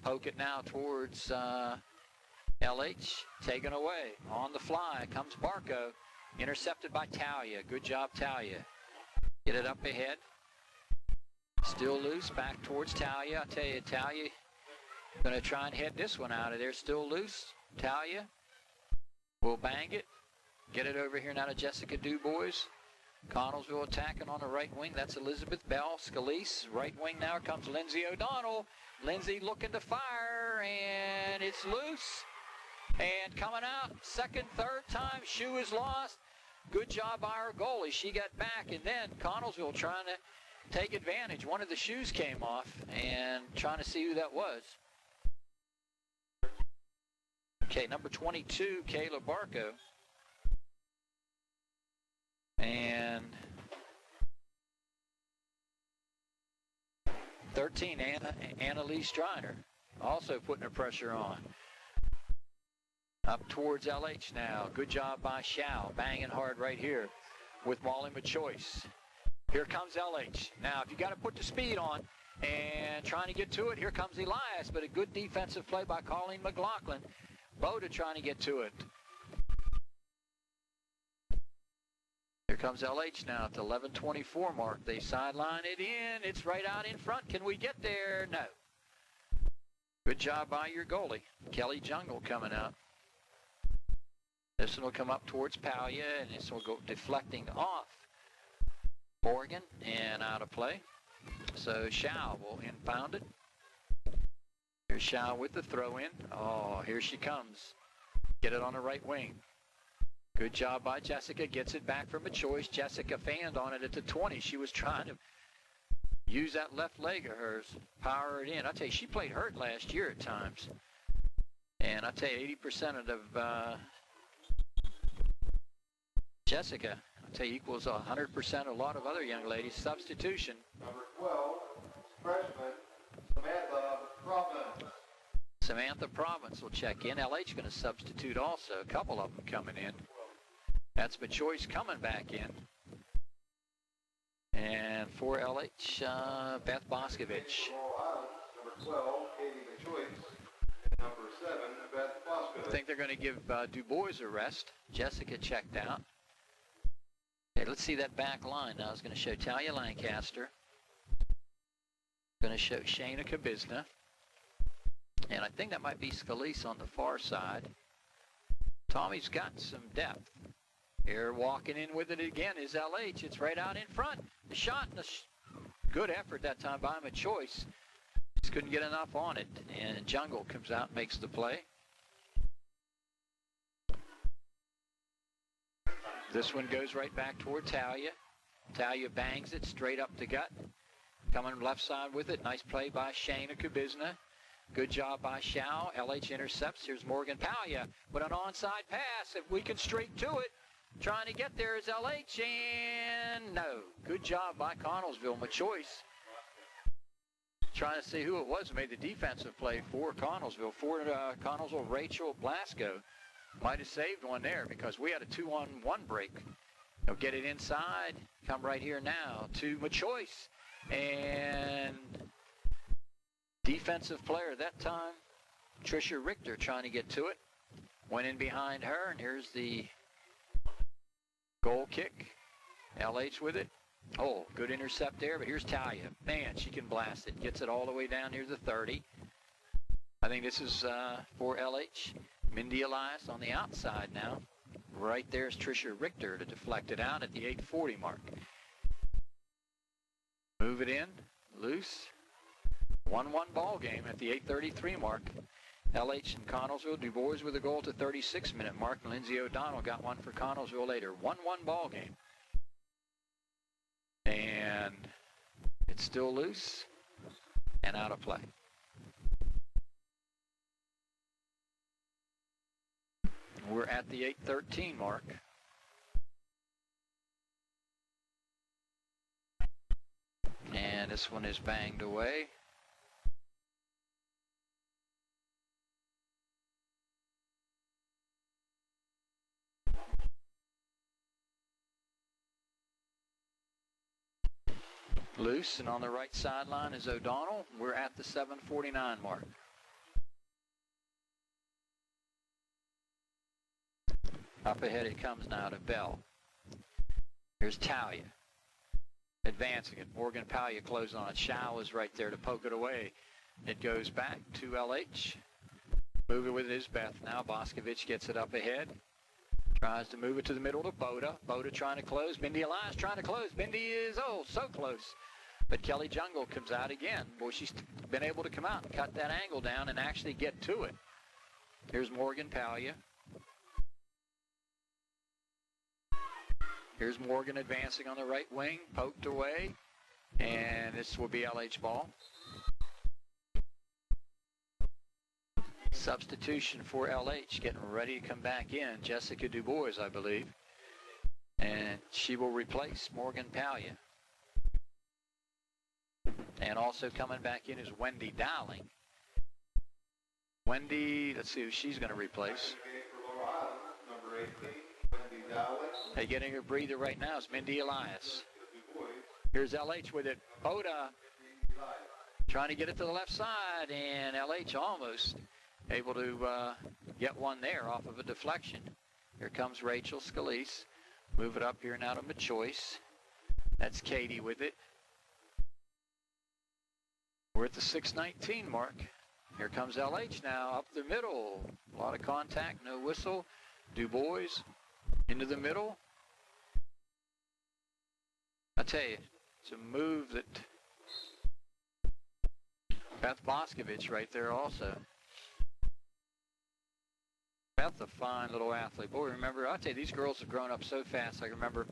Poke it now towards LH. Taken away. On the fly comes Barco. Intercepted by Talia. Good job, Talia. Get it up ahead. Still loose. Back towards Talia. I tell you, Talia going to try and head this one out of there. Still loose. Talia will bang it. Get it over here now to Jessica Du Bois. Connellsville attacking on the right wing. That's Elizabeth Bell. Scalise. Right wing now comes Lindsay O'Donnell. Lindsay looking to fire, and it's loose. And coming out, second, third time, shoe is lost. Good job by our goalie. She got back, and then Connellsville trying to take advantage. One of the shoes came off, and trying to see who that was. Okay, number 22, Kayla Barco. And 13, Annalise Striner, also putting the pressure on. Up towards LH now. Good job by Shao, banging hard right here with Molly Machoice. Here comes LH. Now, if you got to put the speed on and trying to get to it, here comes Elias, but a good defensive play by Colleen McLaughlin. Boda trying to get to it. Here comes LH now at the 11:24 mark. They sideline it in. It's right out in front. Can we get there? No. Good job by your goalie. Kelly Jungle coming out. This one will come up towards Palia, and this will go deflecting off Morgan and out of play. So Shao will inbound it. Here's Shao with the throw in. Oh, here she comes. Get it on the right wing. Good job by Jessica. Gets it back from a choice. Jessica fanned on it at the 20. She was trying to use that left leg of hers, power it in. I tell you, she played hurt last year at times. And I tell you, 80% of Jessica, I tell you, equals 100% a lot of other young ladies. Substitution. Number 12, freshman Samantha Providence. Samantha Providence will check in. LH going to substitute also. A couple of them coming in. That's Machoice coming back in. And for LH, Beth Boscovich. Laurel Highlands, number 12, Katie Machoice. And number 7, Beth Boscovich. I think they're going to give Du Bois a rest. Jessica checked out. Okay, let's see that back line now. It's going to show Talia Lancaster. Going to show Shayna Kabizna. And I think that might be Scalise on the far side. Tommy's got some depth. Here walking in with it again is LH. It's right out in front. The shot and good effort that time by Machoice. Just couldn't get enough on it. And Jungle comes out and makes the play. This one goes right back toward Talia. Talia bangs it straight up the gut. Coming left side with it. Nice play by Shayna Kabizna. Good job by Shao. LH intercepts. Here's Morgan Palia with an onside pass. If we can straight to it. Trying to get there is LH, and no. Good job by Connellsville. Machoice trying to see who it was who made the defensive play for Connellsville. For Connellsville, Rachel Blasco might have saved one there because we had a 2-on-1 break. They'll get it inside. Come right here now to Machoice. And defensive player that time, Tricia Richter trying to get to it. Went in behind her, and here's the goal kick. LH with it. Oh, good intercept there, but here's Talia. Man, she can blast it. Gets it all the way down near the 30. I think this is for LH. Mindy Elias on the outside now. Right there's Tricia Richter to deflect it out at the 8:40 mark. Move it in. Loose. 1-1 ball game at the 8:33 mark. LH and Connellsville. Du Bois with a goal at the 36-minute mark. Lindsay O'Donnell got one for Connellsville later. 1-1 ball game. And it's still loose and out of play. We're at the 8:13 mark. And this one is banged away. Loose, and on the right sideline is O'Donnell. We're at the 7:49 mark. Up ahead it comes now to Bell. Here's Talia. Advancing it. Morgan Palia closed on it. Shao is right there to poke it away. It goes back to LH. Move it with it is Beth. Now Boscovich gets it up ahead. Tries to move it to the middle to Boda. Boda trying to close. Mindy Elias trying to close. Mindy is, so close. But Kelly Jungle comes out again. Boy, she's been able to come out and cut that angle down and actually get to it. Here's Morgan Palia. Here's Morgan advancing on the right wing. Poked away. And this will be LH ball. Substitution for LH, getting ready to come back in. Jessica Du Bois, I believe. And she will replace Morgan Palia. And also coming back in is Wendy Dowling. Wendy, let's see who she's going to replace. Number 18, Wendy Dowling. Hey, getting her breather right now is Mindy Elias. Here's LH with it. Boda trying to get it to the left side, and LH almost able to get one there off of a deflection. Here comes Rachel Scalise. Move it up here now to Machoice. That's Katie with it. We're at the 6:19 mark. Here comes LH now up the middle. A lot of contact, no whistle. Du Bois into the middle. I tell you, it's a move that Beth Boscovich right there also. Beth, a fine little athlete. Boy, remember, I'll tell you, these girls have grown up so fast. I remember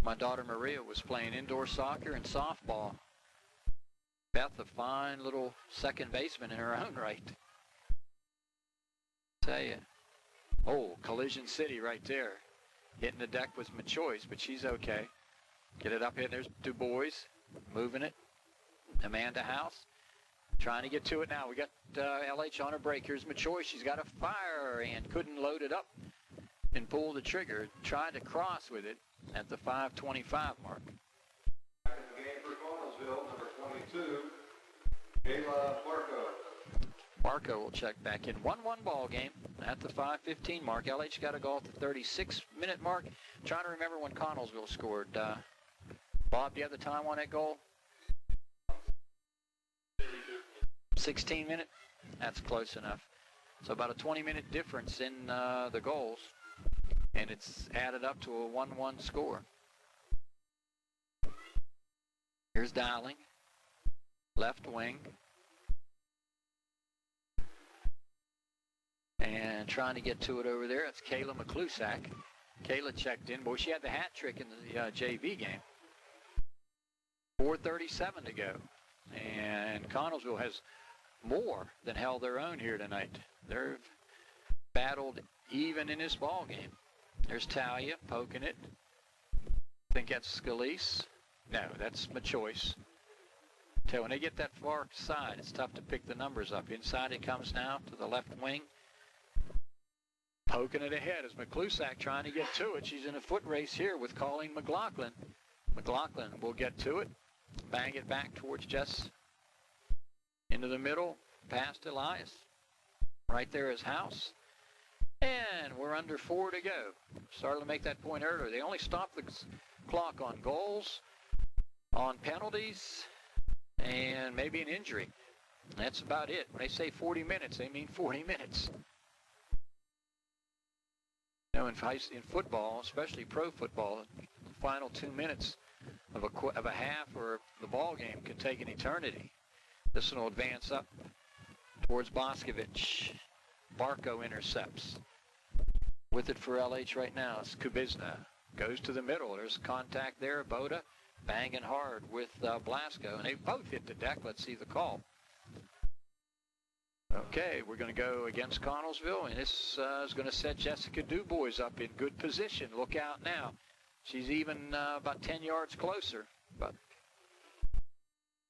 my daughter Maria was playing indoor soccer and softball. Beth, a fine little second baseman in her own right. Tell you. Oh, Collision City right there. Hitting the deck was my choice, but she's okay. Get it up here. There's two boys moving it. Amanda House trying to get to it now. We got LH on her break. Here's Machoy. She's got a fire and couldn't load it up and pull the trigger. Tried to cross with it at the 5:25 mark. Back in the game for Connellsville, number 22, Kayla Marco. Marco will check back in. 1-1 ball game at the 5:15 mark. LH got a goal at the 36-minute mark. Trying to remember when Connellsville scored. Bob, do you have the time on that goal? 16-minute? That's close enough. So about a 20-minute difference in the goals. And it's added up to a 1-1 score. Here's Dowling. Left wing. And trying to get to it over there. It's Kayla McClusack. Kayla checked in. Boy, she had the hat trick in the JV game. 4:37 to go. And Connellsville has more than held their own here tonight. They've battled even in this ball game. There's Talia poking it. I think that's Scalise. No, that's my choice. So when they get that far side, it's tough to pick the numbers up. Inside it comes now to the left wing. Poking it ahead is McClusack trying to get to it. She's in a foot race here with Colleen McLaughlin. McLaughlin will get to it. Bang it back towards Jess. Into the middle, past Elias. Right there is House. And we're under 4 to go. Started to make that point earlier. They only stopped the clock on goals, on penalties, and maybe an injury. That's about it. When they say 40 minutes, they mean 40 minutes. You know, in football, especially pro football, the final 2 minutes of a half or the ball game can take an eternity. This one will advance up towards Boscovich. Barco intercepts. With it for LH right now, it's Kubizna. Goes to the middle. There's contact there. Boda banging hard with Blasco. And they both hit the deck. Let's see the call. Okay, we're going to go against Connellsville. And this is going to set Jessica Dubois up in good position. Look out now. She's even about 10 yards closer. But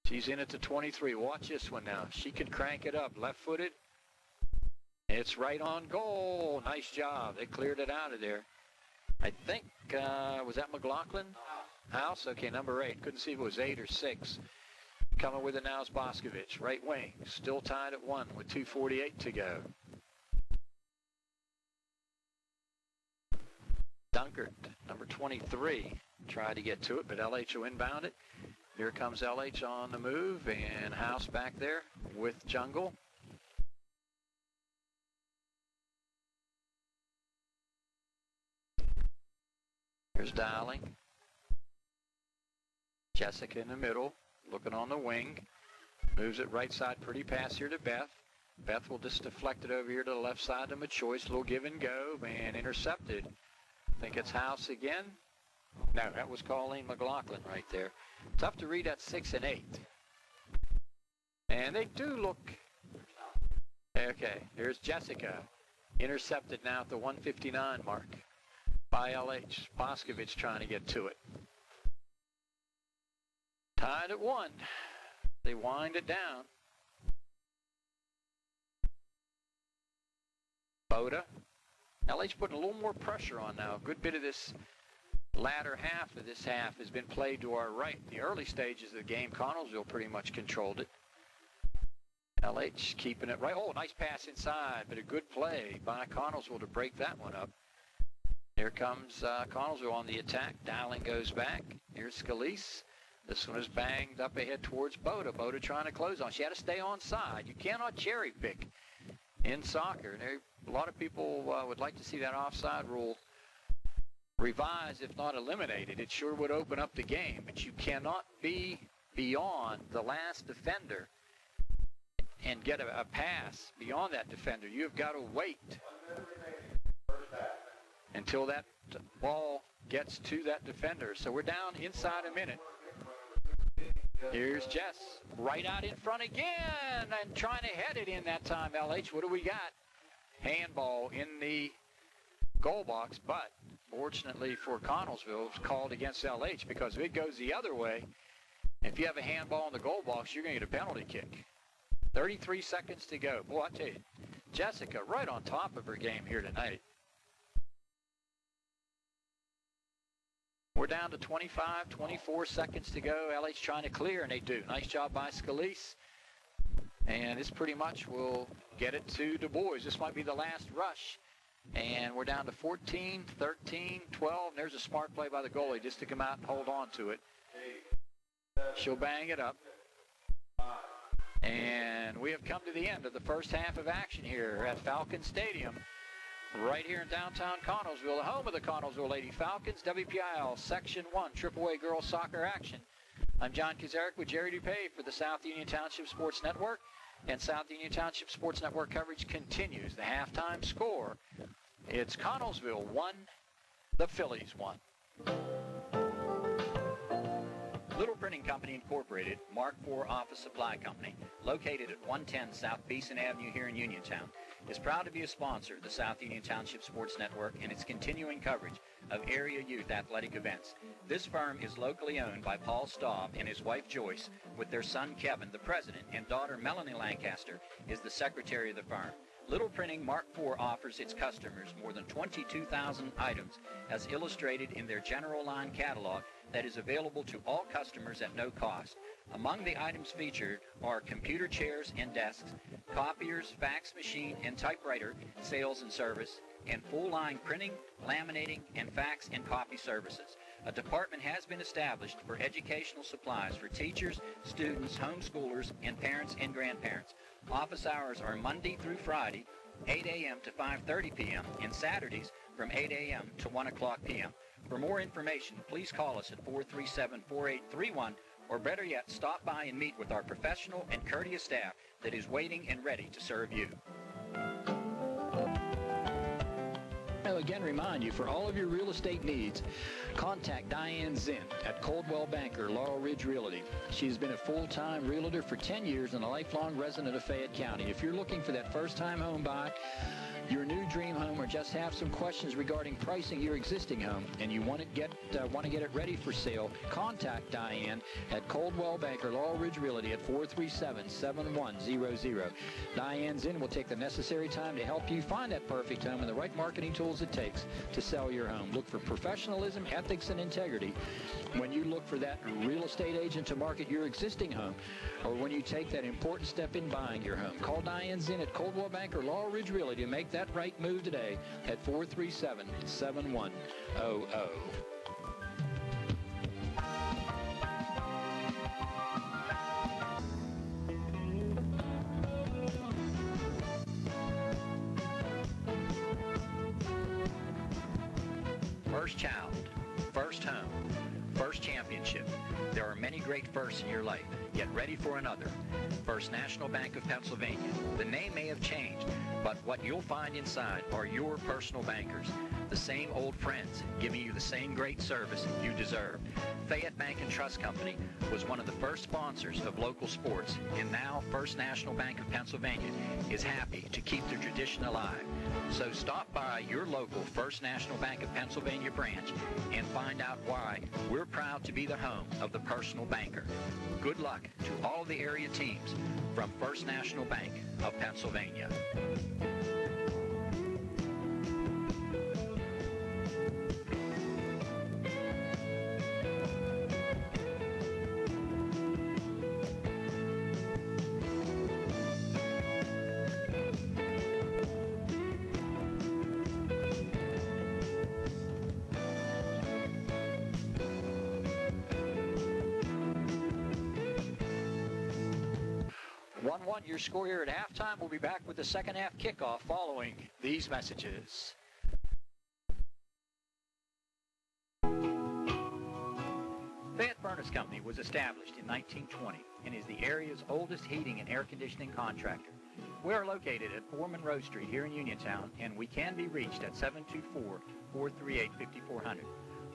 she's in at the 23. Watch this one now. She can crank it up. Left-footed. It's right on goal. Nice job. They cleared it out of there. I think, was that McLaughlin? House? Okay, number 8. Couldn't see if it was 8 or 6. Coming with it now is Boscovich. Right wing. Still tied at 1 with 2:48 to go. Dunkert, number 23. Tried to get to it, but LH will inbound it. Here comes LH on the move, and House back there with Jungle. Here's Dowling. Jessica in the middle, looking on the wing. Moves it right side, pretty pass here to Beth. Beth will just deflect it over here to the left side to Machoice. A little give and go, and intercepted. I think it's House again. No, that was Colleen McLaughlin right there. Tough to read at 6 and 8. And they do look... Okay, here's Jessica. Intercepted now at the 1:59 mark by LH. Boscovich trying to get to it. Tied at 1. They wind it down. Boda. LH putting a little more pressure on now. A good bit of this latter half of this half has been played to our right. The early stages of the game, Connellsville pretty much controlled it. LH keeping it right. Oh, nice pass inside, but a good play by Connellsville to break that one up. Here comes Connellsville on the attack. Dowling goes back. Here's Scalise. This one is banged up ahead towards Boda. Boda trying to close on. She had to stay on side. You cannot cherry pick in soccer. And a lot of people would like to see that offside rule revised, if not eliminated. It sure would open up the game. But you cannot be beyond the last defender and get a pass beyond that defender. You've got to wait until that ball gets to that defender. So we're down inside a minute. Here's Jess, right out in front again, and trying to head it in that time, LH. What do we got? Handball in the goal box, but fortunately for Connellsville, it's called against LH, because if it goes the other way, if you have a handball in the goal box, you're going to get a penalty kick. 33 seconds to go. Boy, I tell you, Jessica right on top of her game here tonight. We're down to 25, 24 seconds to go. LH trying to clear, and they do. Nice job by Scalise. And this pretty much will get it to Du Bois. This might be the last rush. And we're down to 14, 13, 12. And there's a smart play by the goalie just to come out and hold on to it. She'll bang it up. And we have come to the end of the first half of action here at Falcon Stadium, right here in downtown Connellsville, the home of the Connellsville Lady Falcons, WPIL Section 1 AAA Girls Soccer Action. I'm John Kazarek with Jerry DuPay for the South Union Township Sports Network, and South Union Township Sports Network coverage continues. The halftime score, it's Connellsville 1, the Phillies 1. Little Printing Company Incorporated, Mark IV Office Supply Company, located at 110 South Beeson Avenue here in Uniontown, is proud to be a sponsor of the South Union Township Sports Network and its continuing coverage of area youth athletic events. This firm is locally owned by Paul Staub and his wife Joyce, with their son Kevin, the president, and daughter Melanie Lancaster is the secretary of the firm. Little Printing Mark IV offers its customers more than 22,000 items as illustrated in their general line catalog that is available to all customers at no cost. Among the items featured are computer chairs and desks, copiers, fax machine and typewriter sales and service, and full-line printing, laminating, and fax and copy services. A department has been established for educational supplies for teachers, students, homeschoolers, and parents and grandparents. Office hours are Monday through Friday, 8 a.m. to 5:30 p.m., and Saturdays from 8 a.m. to 1 o'clock p.m. For more information, please call us at 437-4831, or better yet, stop by and meet with our professional and courteous staff that is waiting and ready to serve you. I'll again remind you, for all of your real estate needs, contact Diane Zinn at Coldwell Banker, Laurel Ridge Realty. She's been a full-time realtor for 10 years and a lifelong resident of Fayette County. If you're looking for that first-time home buy, your new dream home, or just have some questions regarding pricing your existing home, and you want to get it ready for sale, contact Diane at Coldwell Banker, Laurel Ridge Realty at 437-7100. Diane Zinn will take the necessary time to help you find that perfect home and the right marketing tools it takes to sell your home. Look for professionalism, ethics, and integrity when you look for that real estate agent to market your existing home, or when you take that important step in buying your home. Call Diane Zinn at Coldwell Banker, Laurel Ridge Realty to make that right move today at 437-7100. First child, first home, first championship. There are many great firsts in your life. Get ready for another. First National Bank of Pennsylvania. The name may have changed, but what you'll find inside are your personal bankers. The same old friends giving you the same great service you deserve. Fayette Bank and Trust Company was one of the first sponsors of local sports, and now First National Bank of Pennsylvania is happy to keep the tradition alive. So stop by your local First National Bank of Pennsylvania branch and find out why we're proud to be the home of the personal banker. Good luck to all of the area teams from First National Bank of Pennsylvania. Your score here at halftime. We'll be back with the second half kickoff following these messages. Fayette Furnace Company was established in 1920 and is the area's oldest heating and air conditioning contractor. We are located at 4 Monroe Street here in Uniontown, and we can be reached at 724-438-5400.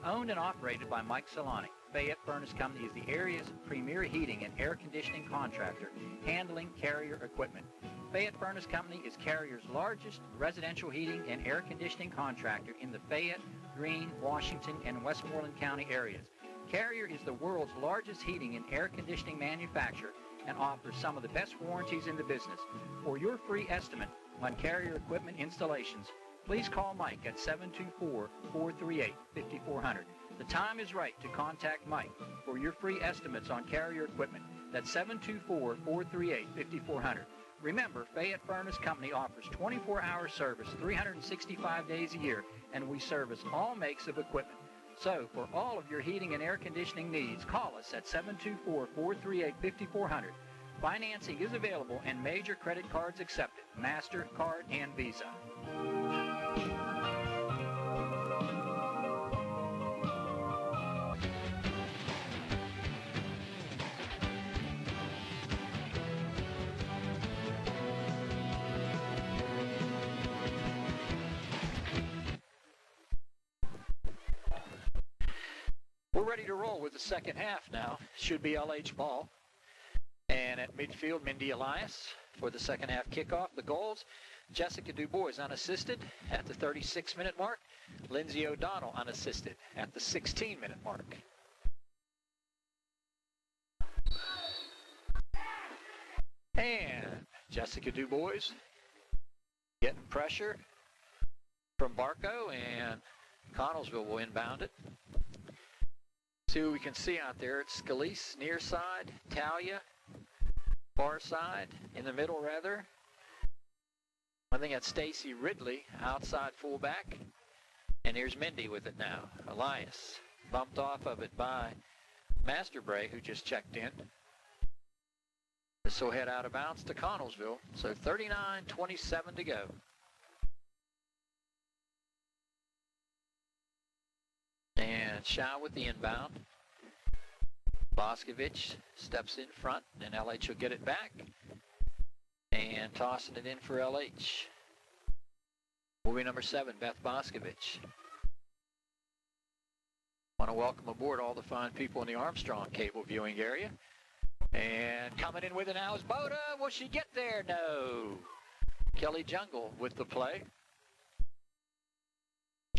Owned and operated by Mike Solani, Fayette Furnace Company is the area's premier heating and air conditioning contractor, handling Carrier equipment. Fayette Furnace Company is Carrier's largest residential heating and air conditioning contractor in the Fayette, Greene, Washington, and Westmoreland County areas. Carrier is the world's largest heating and air conditioning manufacturer and offers some of the best warranties in the business. For your free estimate on Carrier equipment installations, please call Mike at 724-438-5400. The time is right to contact Mike for your free estimates on Carrier equipment. That's 724-438-5400. Remember, Fayette Furnace Company offers 24-hour service 365 days a year, and we service all makes of equipment. So, for all of your heating and air conditioning needs, call us at 724-438-5400. Financing is available and major credit cards accepted, MasterCard and Visa. We're ready to roll with the second half now. Should be LH ball. And at midfield, Mindy Elias for the second half kickoff. The goals, Jessica DuBois unassisted at the 36-minute mark. Lindsay O'Donnell unassisted at the 16-minute mark. And Jessica DuBois getting pressure from Barco, and Connellsville will inbound it. See what we can see out there. It's Scalise, near side, Talia, far side, in the middle rather. I think that's Stacy Ridley, outside fullback. And here's Mindy with it now. Elias bumped off of it by Masterbray, who just checked in. This will head out of bounds to Connellsville. So 39:27 to go. And Shaw with the inbound. Boscovich steps in front, and LH will get it back. And tossing it in for LH. Will be number 7, Beth Boscovich. Want to welcome aboard all the fine people in the Armstrong cable viewing area. And coming in with it now is Boda. Will she get there? No. Kelly Jungle with the play.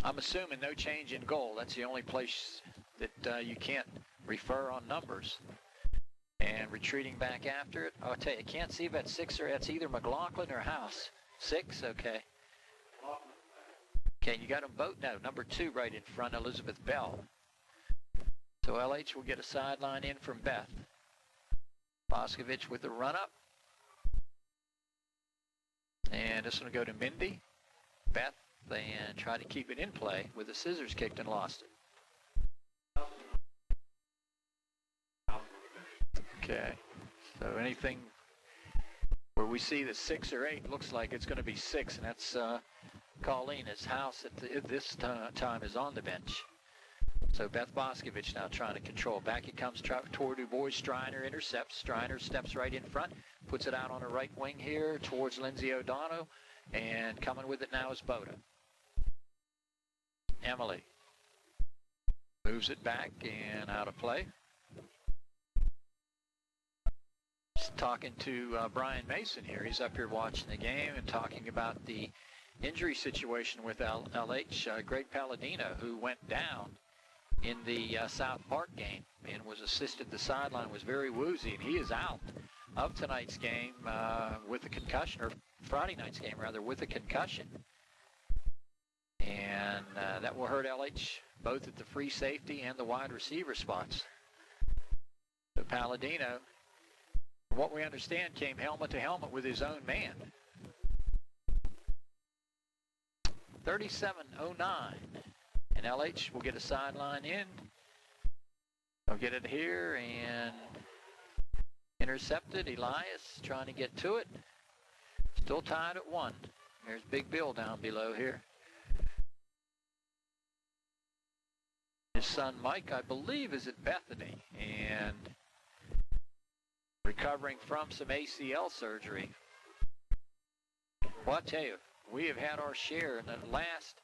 I'm assuming no change in goal. That's the only place that you can't refer on numbers. And retreating back after it. I'll tell you, I can't see if that's 6 or that's either McLaughlin or House. 6, okay. Okay, you got them both now. Number 2 right in front, Elizabeth Bell. So LH will get a sideline in from Beth. Boscovich with the run-up. And this one will go to Mindy. Beth, and try to keep it in play with the scissors kicked and lost it. Okay, so anything where we see the 6 or 8 looks like it's going to be 6, and that's Colleen. His House at this time is on the bench. So Beth Boscovich now trying to control. Back it comes toward DuBois. Striner intercepts. Striner steps right in front, puts it out on the right wing here towards Lindsay O'Donnell, and coming with it now is Boda. Emily moves it back and out of play. Just talking to Brian Mason here. He's up here watching the game and talking about the injury situation with LH. Greg Palladino, who went down in the South Park game and was assisted the sideline, was very woozy, and he is out of tonight's game with a concussion, or Friday night's game rather, with a concussion. And that will hurt LH both at the free safety and the wide receiver spots. So Palladino, from what we understand, came helmet to helmet with his own man. 37:09. And LH will get a sideline in. They'll get it here and intercepted. Elias trying to get to it. Still tied at 1. There's Big Bill down below here. His son Mike, I believe, is at Bethany and recovering from some ACL surgery. Well, I tell you, we have had our share in the last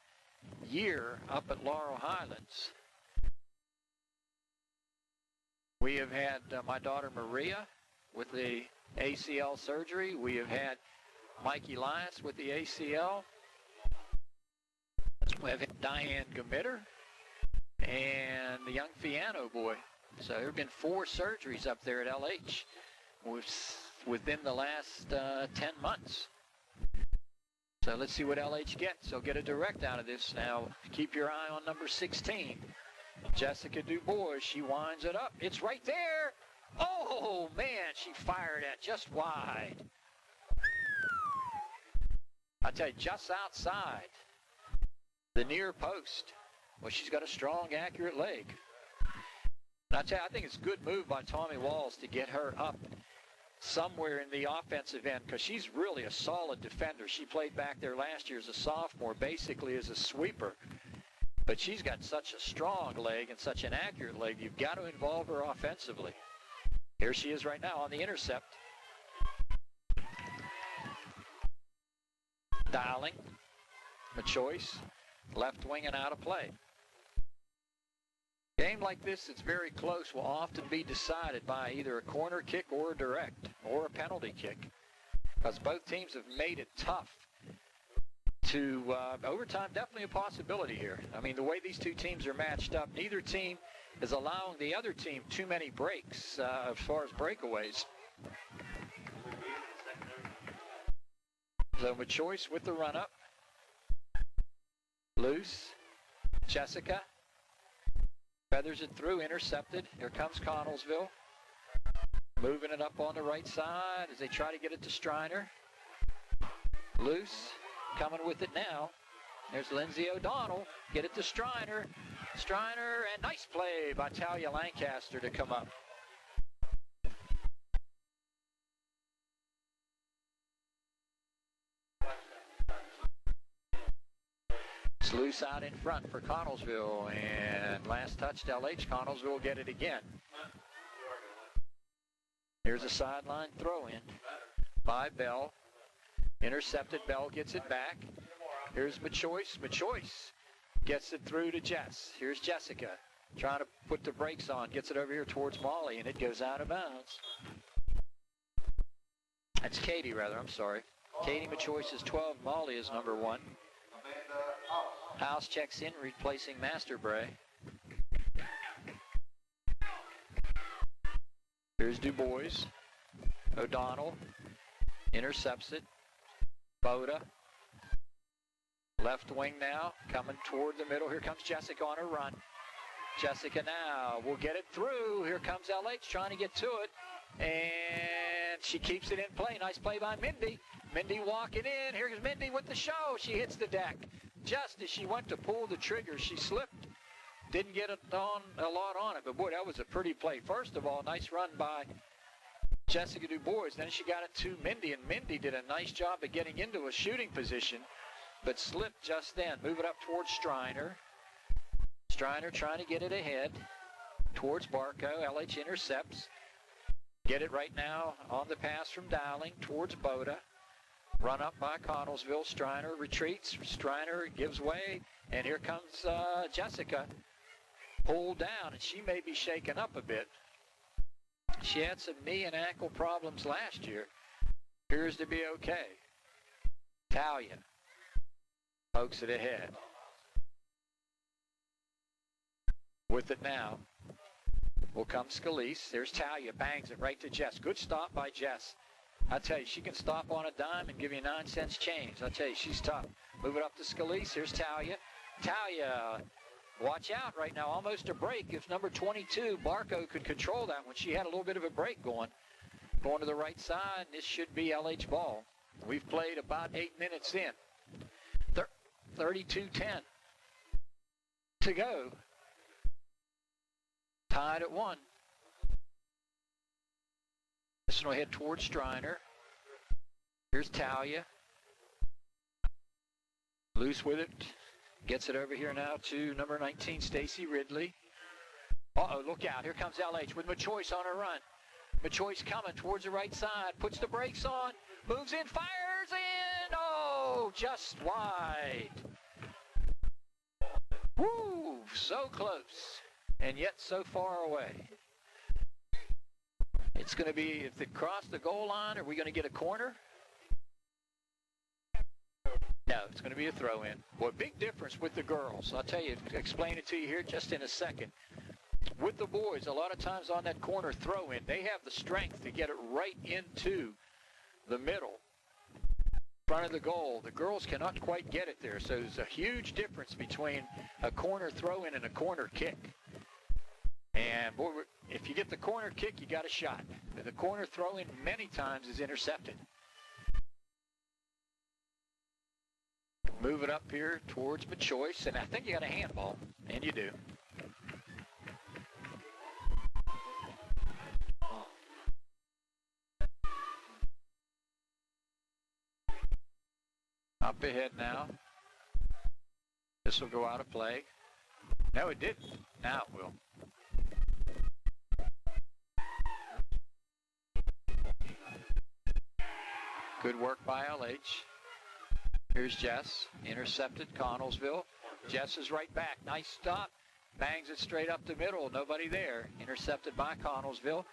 year up at Laurel Highlands. We have had my daughter Maria with the ACL surgery. We have had Mike Elias with the ACL. We have had Diane Gamitter and the young Fiano boy. So there have been 4 surgeries up there at LH within the last 10 months. So let's see what LH gets. They'll get a direct out of this. Now, keep your eye on number 16. Jessica DuBois, she winds it up. It's right there. Oh, man, she fired at just wide. I tell you, just outside the near post. Well, she's got a strong, accurate leg. And I tell you, I think it's a good move by Tommy Walls to get her up somewhere in the offensive end, because she's really a solid defender. She played back there last year as a sophomore, basically as a sweeper. But she's got such a strong leg and such an accurate leg, you've got to involve her offensively. Here she is right now on the intercept. Dialing. Machoice. Left wing and out of play. Game like this that's very close will often be decided by either a corner kick or a direct or a penalty kick, because both teams have made it tough to overtime. Definitely a possibility here. I mean, the way these two teams are matched up, neither team is allowing the other team too many breaks as far as breakaways. So Machoice with the run up. Loose. Jessica feathers it through, intercepted. Here comes Connellsville. Moving it up on the right side as they try to get it to Striner. Loose, coming with it now. There's Lindsay O'Donnell. Get it to Striner. Striner, and nice play by Talia Lancaster to come up. It's loose out in front for Connellsville, and last touch to LH. Connellsville will get it again. Here's a sideline throw in by Bell. Intercepted. Bell gets it back. Here's Machoice. Machoice gets it through to Jess. Here's Jessica trying to put the brakes on. Gets it over here towards Molly, and it goes out of bounds. That's Katie, rather. I'm sorry. Katie Machoice is 12. Molly is number 1. House checks in, replacing Masterbray. Here's DuBois. O'Donnell intercepts it. Boda. Left wing now, coming toward the middle. Here comes Jessica on her run. Jessica now will get it through. Here comes LH trying to get to it. And she keeps it in play. Nice play by Mindy. Mindy walking in. Here's Mindy with the show. She hits the deck. Just as she went to pull the trigger, she slipped. Didn't get a lot on it, but boy, that was a pretty play. First of all, nice run by Jessica DuBois. Then she got it to Mindy, and Mindy did a nice job of getting into a shooting position, but slipped just then. Move it up towards Striner. Striner trying to get it ahead towards Barco. LH intercepts. Get it right now on the pass from Dowling towards Boda. Run up by Connellsville. Striner retreats. Striner gives way. And here comes Jessica. Pulled down, and she may be shaken up a bit. She had some knee and ankle problems last year. Appears to be okay. Talia pokes it ahead. With it now will come Scalise. There's Talia. Bangs it right to Jess. Good stop by Jess. I tell you, she can stop on a dime and give you 9 cents change. I tell you, she's tough. Move it up to Scalise. Here's Talia. Talia, watch out right now. Almost a break. If number 22, Barco, could control that one. She had a little bit of a break going. Going to the right side. This should be LH ball. We've played about 8 minutes in. 32-10 to go. Tied at 1. This one will head towards Striner. Here's Talia. Loose with it. Gets it over here now to number 19, Stacy Ridley. Uh-oh, look out. Here comes LH with Machoice on her run. Machoice coming towards the right side. Puts the brakes on. Moves in, fires in. Oh, just wide. Woo, so close, and yet so far away. It's going to be, if they cross the goal line, are we going to get a corner? No, it's going to be a throw-in. Boy, big difference with the girls. I'll tell you, explain it to you here just in a second. With the boys, a lot of times on that corner throw-in, they have the strength to get it right into the middle, front of the goal. The girls cannot quite get it there, so there's a huge difference between a corner throw-in and a corner kick. And, boy, if you get the corner kick, you got a shot. The corner throw-in many times is intercepted. Move it up here towards Machoice, and I think you got a handball, and you do. Up ahead now. This will go out of play. No, it didn't. Now it will. Good work by LH. Here's Jess. Intercepted Connellsville. Jess is right back. Nice stop. Bangs it straight up the middle. Nobody there. Intercepted by Connellsville.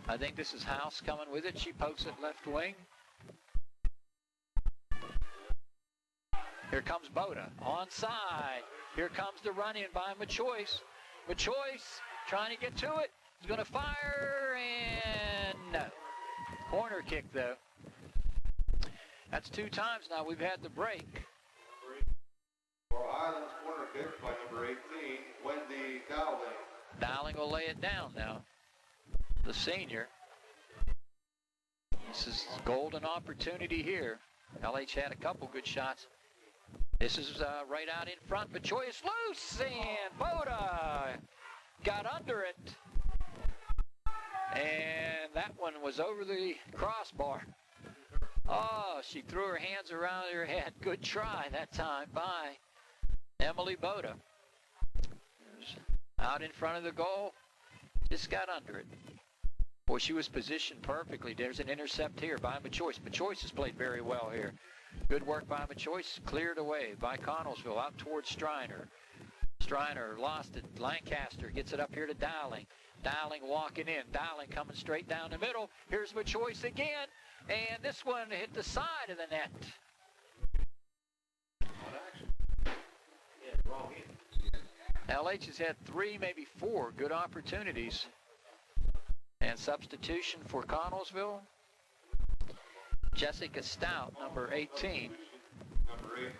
I think this is House coming with it. She pokes it left wing. Here comes Boda. Onside. Here comes the run-in by Machoice. Machoice trying to get to it. He's going to fire, and no. Corner kick, though. That's 2 times now we've had the break. Laurel Highlands corner kick by number 18, Wendy Dowling. Dowling will lay it down now. The senior. This is golden opportunity here. LH had a couple good shots. This is right out in front. Machoice loose, and Boda got under it. And that one was over the crossbar. Oh, she threw her hands around her head. Good try that time by Emily Boda. Out in front of the goal. Just got under it. Boy, she was positioned perfectly. There's an intercept here by Machoice. Machoice has played very well here. Good work by Machoice. Cleared away by Connellsville out towards Striner. Striner lost it. Lancaster gets it up here to Dowling. Dowling walking in. Dowling coming straight down the middle. Here's Machoice again. And this one hit the side of the net. LH has had 3, maybe 4 good opportunities. And substitution for Connellsville. Jessica Stout, number 18. Number 18,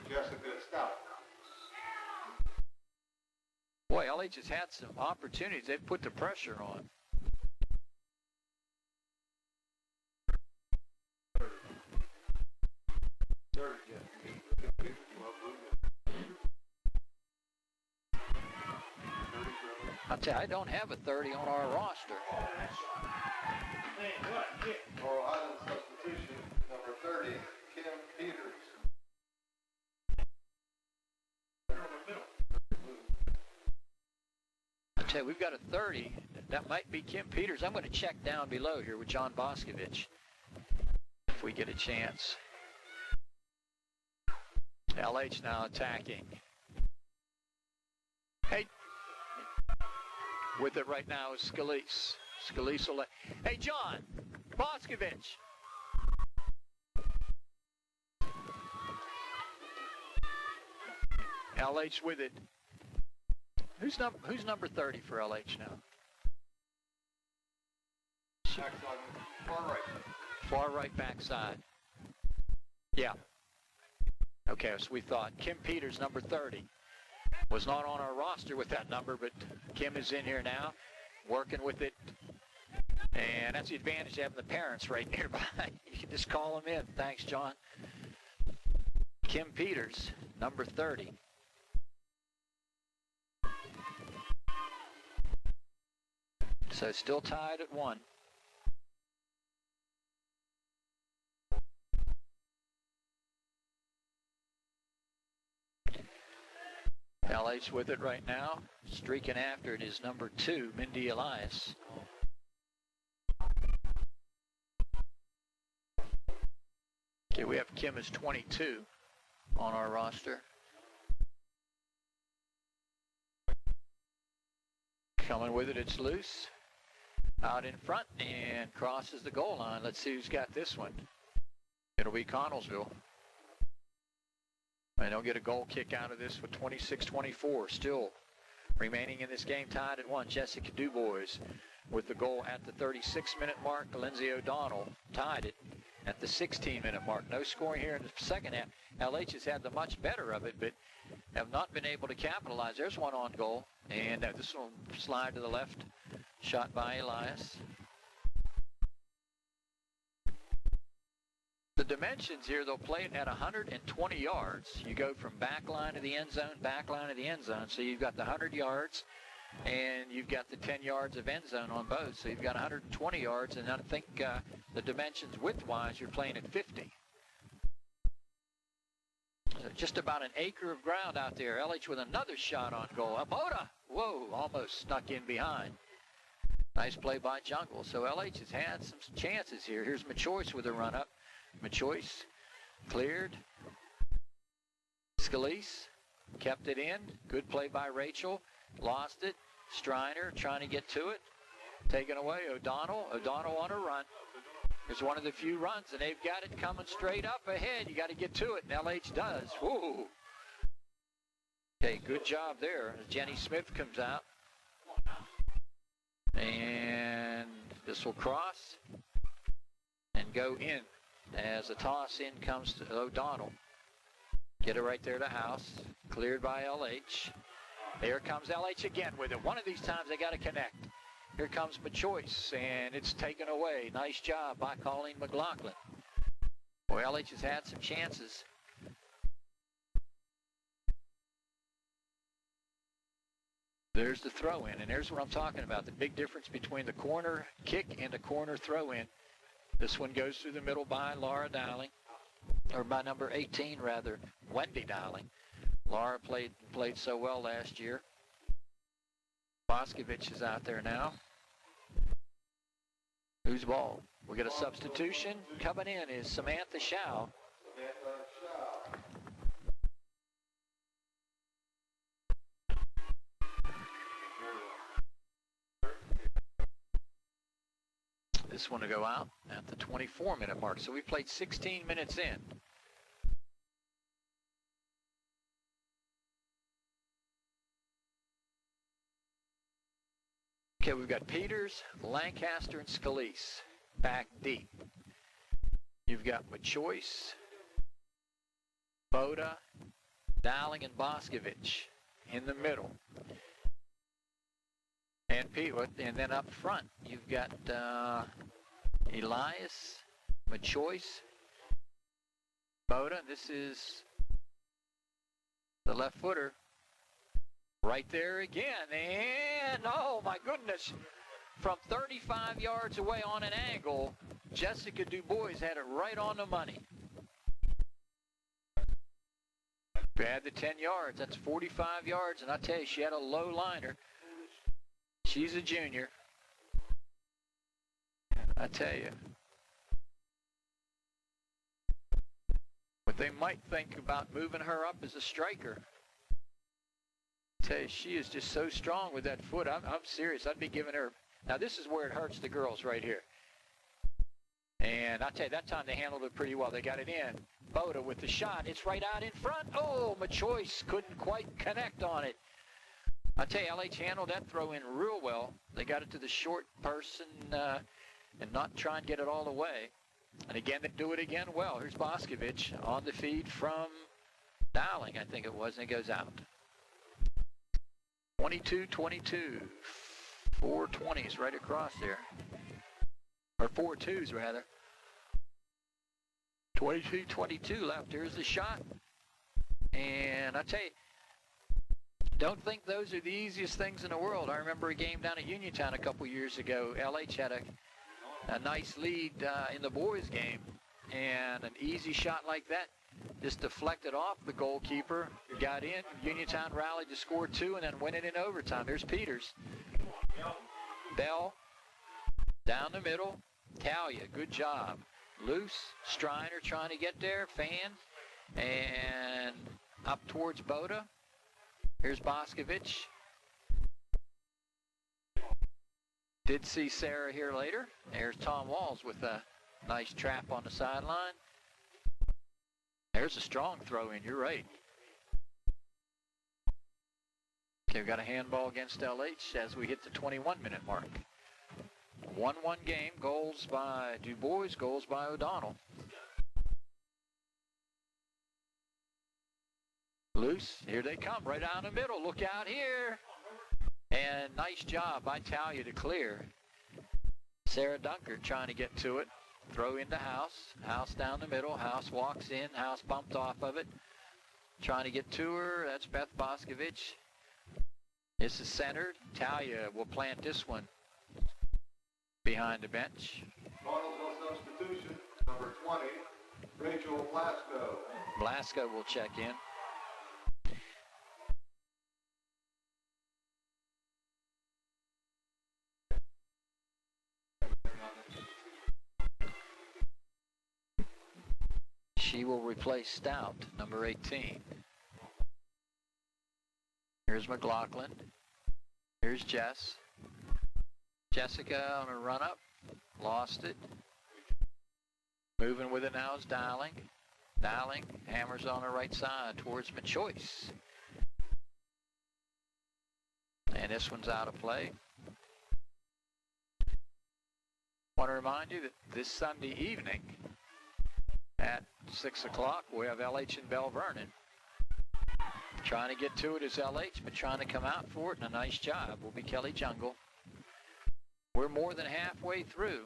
Jessica Stout. Boy, LH has had some opportunities. They've put the pressure on. I'll tell you, I don't have a 30 on our roster. Laurel Highlands substitution, number 30, Kim Peters. I'll tell you, we've got a 30. That might be Kim Peters. I'm going to check down below here with John Boscovich if we get a chance. LH now attacking. Hey, with it right now is Scalise. Scalise will hey, John Boscovich. LH with it. Who's number 30 for LH now? Far right. Far right backside. Yeah. Okay, so we thought Kim Peters, number 30, was not on our roster with that number, but Kim is in here now, working with it. And that's the advantage of having the parents right nearby. You can just call them in. Thanks, John. Kim Peters, number 30. So still tied at 1. LH with it right now. Streaking after it is number 2, Mindy Elias. Okay, we have Kim as 22. on our roster. Coming with it, it's loose. Out in front and crosses the goal line. Let's see who's got this one. It'll be Connellsville. And they'll get a goal kick out of this with 26-24. Still remaining in this game, tied at 1. Jessica Dubois with the goal at the 36-minute mark. Lindsay O'Donnell tied it at the 16-minute mark. No scoring here in the second half. LH has had the much better of it, but have not been able to capitalize. There's one on goal, and this will slide to the left. Shot by Elias. The dimensions here, they'll play it at 120 yards. You go from back line to the end zone, back line to the end zone. So you've got the 100 yards, and you've got the 10 yards of end zone on both. So you've got 120 yards, and I think the dimensions width-wise, you're playing at 50. So just about an acre of ground out there. LH with another shot on goal. Aboda! Whoa, almost snuck in behind. Nice play by Jungle. So LH has had some chances here. Here's Machoice with a run-up. Machoice cleared. Scalise kept it in. Good play by Rachel. Lost it. Striner trying to get to it. Taken away. O'Donnell. O'Donnell on a run. It's one of the few runs, and they've got it coming straight up ahead. You got to get to it, and LH does. Woo! Okay, good job there. Jenny Smith comes out. And this will cross and go in as the toss in comes to O'Donnell. Get it right there to House. Cleared by LH. There comes LH again with it. One of these times they got to connect. Here comes Machoice, and it's taken away. Nice job by Colleen McLaughlin. Well, LH has had some chances. There's the throw-in, and there's what I'm talking about, the big difference between the corner kick and the corner throw-in. This one goes through the middle by Laura Dowling, or by number 18, rather, Wendy Dowling. Laura played so well last year. Boscovich is out there now. Who's ball? We get a substitution. Coming in is Samantha Shaw. This one to go out at the 24-minute mark. So we played 16 minutes in. Okay, we've got Peters, Lancaster, and Scalise back deep. You've got Machoice, Boda, Dowling, and Boscovich in the middle. And then up front, you've got Elias, Machoice, Boda. This is the left footer. Right there again, and oh my goodness, from 35 yards away on an angle, Jessica Dubois had it right on the money. If you add the 10 yards, that's 45 yards, and I tell you, she had a low liner. She's a junior. I tell you. But they might think about moving her up as a striker. Tell you, she is just so strong with that foot. I'm serious. I'd be giving her. Now this is where it hurts the girls right here. And I tell you, that time they handled it pretty well. They got it in. Boda with the shot. It's right out in front. Oh, Machoice couldn't quite connect on it. I tell you, LH handled that throw in real well. They got it to the short person and not try and get it all the way. And again, they do it again well. Here's Boscovich on the feed from Dowling, I think it was, and it goes out. 22-22. 4 20s right across there. Or 4 2s, rather. 22-22 left. Here's the shot. And I tell you, don't think those are the easiest things in the world. I remember a game down at Uniontown a couple years ago. LH had a nice lead in the boys' game. And an easy shot like that just deflected off the goalkeeper, got in. Uniontown rallied to score 2 and then went it in overtime. There's Peters. Bell down the middle. Talia, good job. Loose. Striner trying to get there. Fan. And up towards Boda. Here's Boscovich. Did see Sarah here later. There's Tom Walls with a nice trap on the sideline. There's a strong throw in, you're right. Okay, we've got a handball against LH as we hit the 21-minute mark. 1-1 game, goals by Du Bois, goals by O'Donnell. Loose, here they come, right down the middle, look out here. And nice job by Talia to clear. Sarah Dunker trying to get to it. Throw into House. House down the middle. House walks in. House bumped off of it. Trying to get to her. That's Beth Boscovich. This is centered. Talia will plant this one behind the bench. Connellsville substitution, number 20, Rachel Blasco. Blasco will check in. She will replace Stout, number 18. Here's McLaughlin. Here's Jess. Jessica on a run-up. Lost it. Moving with it now is Dowling. Dowling hammers on the right side towards Machoice. And this one's out of play. Want to remind you that this Sunday evening at 6 o'clock, we have LH and Bell Vernon. Trying to get to it is LH, but trying to come out for it, and a nice job will be Kelly Jungle. We're more than halfway through,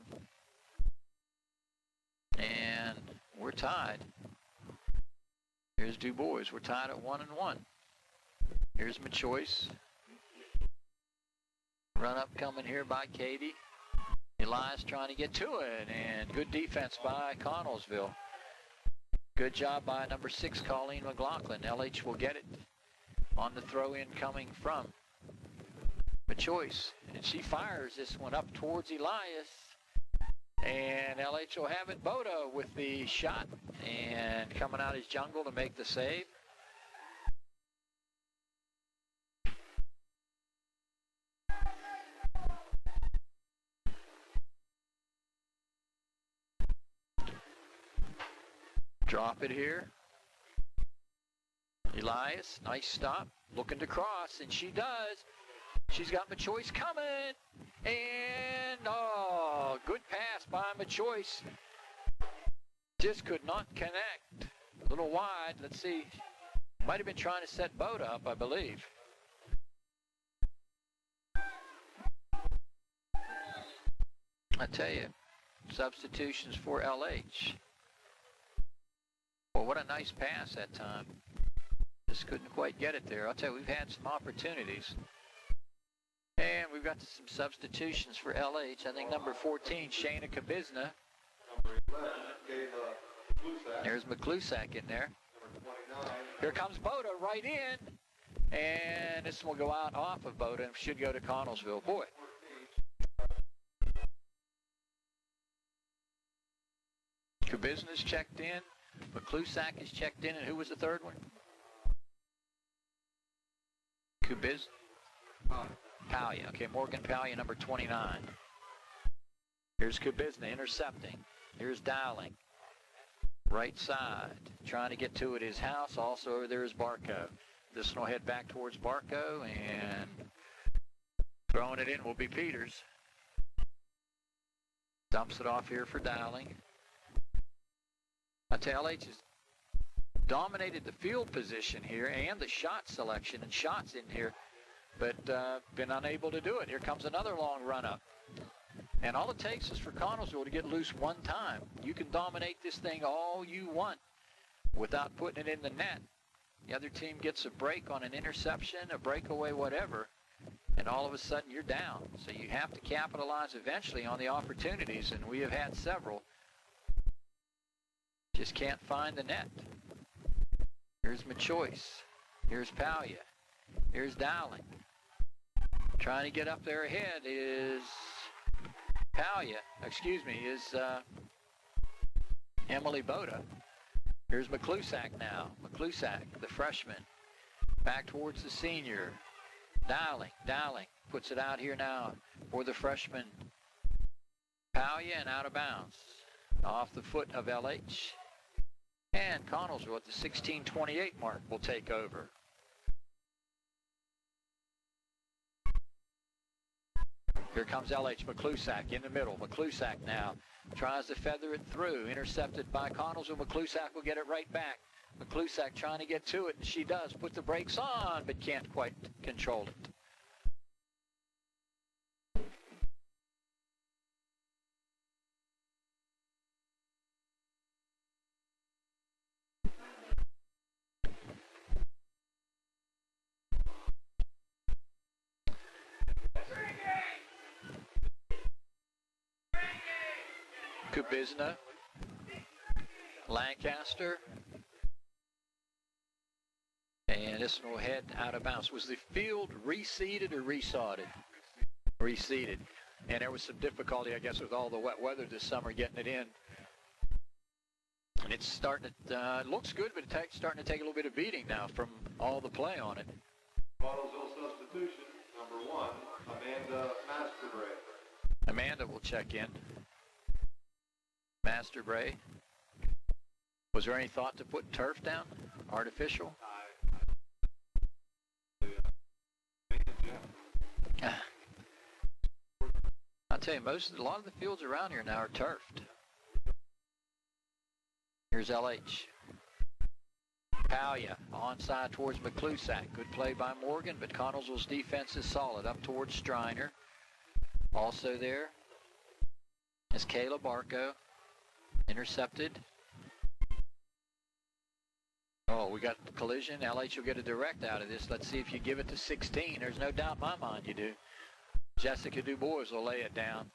and we're tied. Here's Du Bois. We're tied at 1-1. Here's Machoice. Run up coming here by Katie. Elias trying to get to it, and good defense by Connellsville. Good job by number 6, Colleen McLaughlin. LH will get it on the throw-in coming from Machoice. And she fires this one up towards Elias. And LH will have it. Boda with the shot. And coming out is Jungle to make the save. Drop it here. Elias, nice stop. Looking to cross, and she does. She's got Machoice coming. And, oh, good pass by Machoice. Just could not connect. A little wide. Let's see. Might have been trying to set Boda up, I believe. I tell you, substitutions for LH. Well, what a nice pass that time. Just couldn't quite get it there. I'll tell you, we've had some opportunities. And we've got some substitutions for LH. I think number 14, Shayna Kabizna. Number 11, Kayla Klusak. There's McClusack in there. Number 29. Here comes Boda right in. And this will go out off of Boda and should go to Connellsville. Boy. Kabizna's checked in. McClusack is checked in, and who was the third one? Kubiz? Palia. Okay, Morgan Palia, number 29. Here's Kubizna intercepting. Here's Dowling. Right side. Trying to get to it is House. Also over there is Barco. This one will head back towards Barco, and throwing it in will be Peters. Dumps it off here for Dowling. I tell LH has dominated the field position here and the shot selection and shots in here, but been unable to do it. Here comes another long run-up. And all it takes is for Connellsville to get loose one time. You can dominate this thing all you want without putting it in the net. The other team gets a break on an interception, a breakaway, whatever, and all of a sudden you're down. So you have to capitalize eventually on the opportunities, and we have had several. Just can't find the net. Here's Machoice. Here's Palia. Here's Dowling. Trying to get up there ahead is Palia. Is Emily Boda. Here's McClusack now. McClusack, the freshman, back towards the senior. Dowling puts it out here now for the freshman. Paulia, and out of bounds. Off the foot of LH. And Connellsville at the 16:28 mark will take over. Here comes LH. McClusack in the middle. McClusack now tries to feather it through. Intercepted by Connellsville. McClusack will get it right back. McClusack trying to get to it, and she does. Put the brakes on, but can't quite control it. Kubizna, Lancaster, and this one will head out of bounds. Was the field reseeded or resodded? Reseeded. And there was some difficulty, I guess, with all the wet weather this summer getting it in. And it's starting to, it looks good, but it's starting to take a little bit of beating now from all the play on it. Connellsville substitution, number 1, Amanda Masterbray. Amanda will check in. Masterbray. Was there any thought to put turf down? Artificial? I'll tell you, a lot of the fields around here now are turfed. Here's LH. Paulia onside towards McClusack. Good play by Morgan, but Connellsville's defense is solid. Up towards Striner. Also there is Kayla Barco. Intercepted. Oh, we got the collision. LH will get a direct out of this. Let's see if you give it to 16. There's no doubt in my mind you do. Jessica DuBois will lay it down.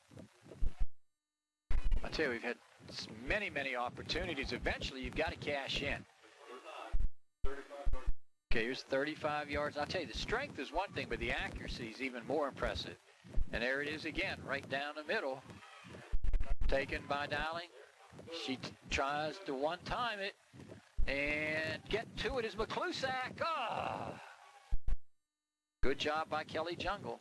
I tell you, we've had many, many opportunities. Eventually, you've got to cash in. Okay, here's 35 yards. I'll tell you, the strength is one thing, but the accuracy is even more impressive. And there it is again, right down the middle. Taken by Dowling. She tries to one-time it, and get to it is McClusack. Ah! Good job by Kelly Jungle.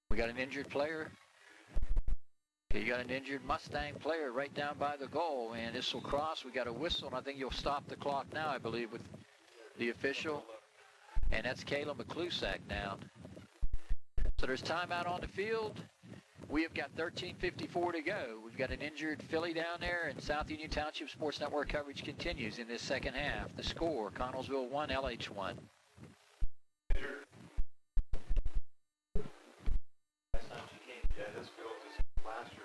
We got an injured player. Okay, you got an injured Mustang player right down by the goal, and this will cross. We got a whistle, and I think you'll stop the clock now, I believe, with the official. And that's Kayla McClusack down. So there's timeout on the field. We have got 13:54 to go. We've got an injured filly down there, and South Union Township Sports Network coverage continues in this second half. The score, Connellsville 1, LH 1. Yeah, this field is last year.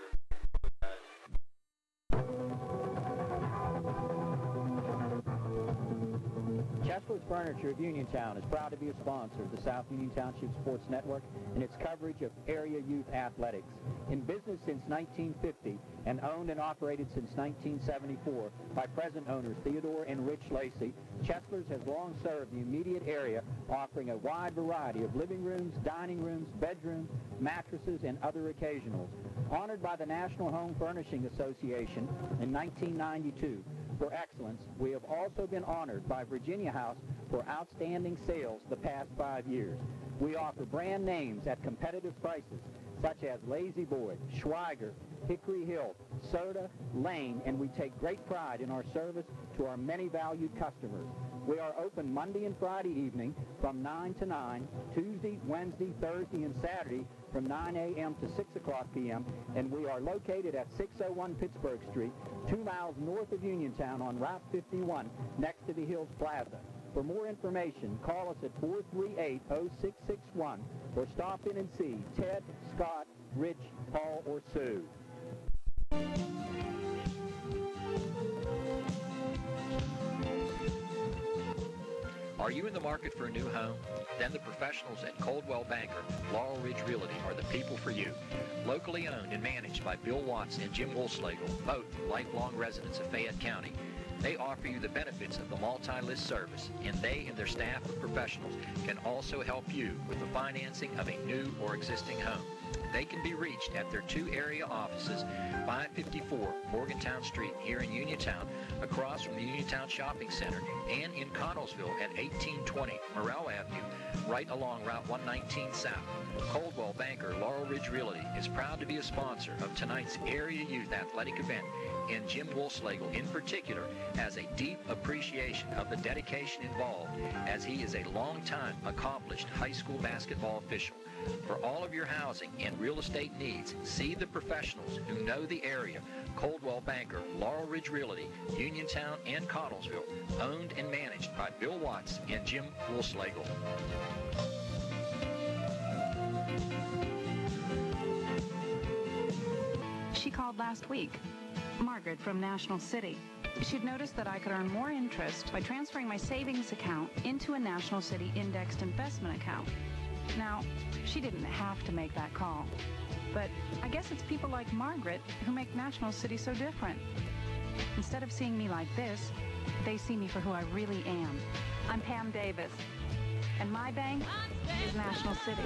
Chesler's Furniture of Uniontown is proud to be a sponsor of the South Union Township Sports Network and its coverage of area youth athletics. In business since 1950 and owned and operated since 1974 by present owners Theodore and Rich Lacey, Chesler's has long served the immediate area, offering a wide variety of living rooms, dining rooms, bedrooms, mattresses, and other occasionals. Honored by the National Home Furnishing Association in 1992, for excellence, we have also been honored by Virginia House for outstanding sales the past 5 years. We offer brand names at competitive prices, such as Lazy Boy, Schweiger, Hickory Hill, Soda, Lane, and we take great pride in our service to our many valued customers. We are open Monday and Friday evening from 9 to 9, Tuesday, Wednesday, Thursday, and Saturday from 9 a.m. to 6 o'clock p.m., and we are located at 601 Pittsburgh Street, 2 miles north of Uniontown on Route 51, next to the Hills Plaza. For more information, call us at 438-0661 or stop in and see Ted, Scott, Rich, Paul, or Sue. Are you in the market for a new home? Then the professionals at Coldwell Banker, Laurel Ridge Realty are the people for you. Locally owned and managed by Bill Watts and Jim Woolslagle, both lifelong residents of Fayette County. They offer you the benefits of the multi-list service, and they and their staff of professionals can also help you with the financing of a new or existing home. They can be reached at their 2 area offices, 554 Morgantown Street here in Uniontown, across from the Uniontown Shopping Center, and in Connellsville at 1820 Morrell Avenue, right along Route 119 South. Coldwell banker Laurel Ridge Realty is proud to be a sponsor of tonight's Area Youth Athletic event, and Jim Wolfslagle in particular has a deep appreciation of the dedication involved, as he is a long-time accomplished high school basketball official. For all of your housing and real estate needs, see the professionals who know the area. Coldwell banker Laurel Ridge Realty, Uniontown and Connellsville, owned and managed by Bill Watts and Jim Wolfslagle. She called last week. Margaret from National City. She'd noticed that I could earn more interest by transferring my savings account into a National City indexed investment account. Now, she didn't have to make that call, but I guess it's people like Margaret who make National City so different. Instead of seeing me like this, they see me for who I really am. I'm Pam Davis, and my bank is National City.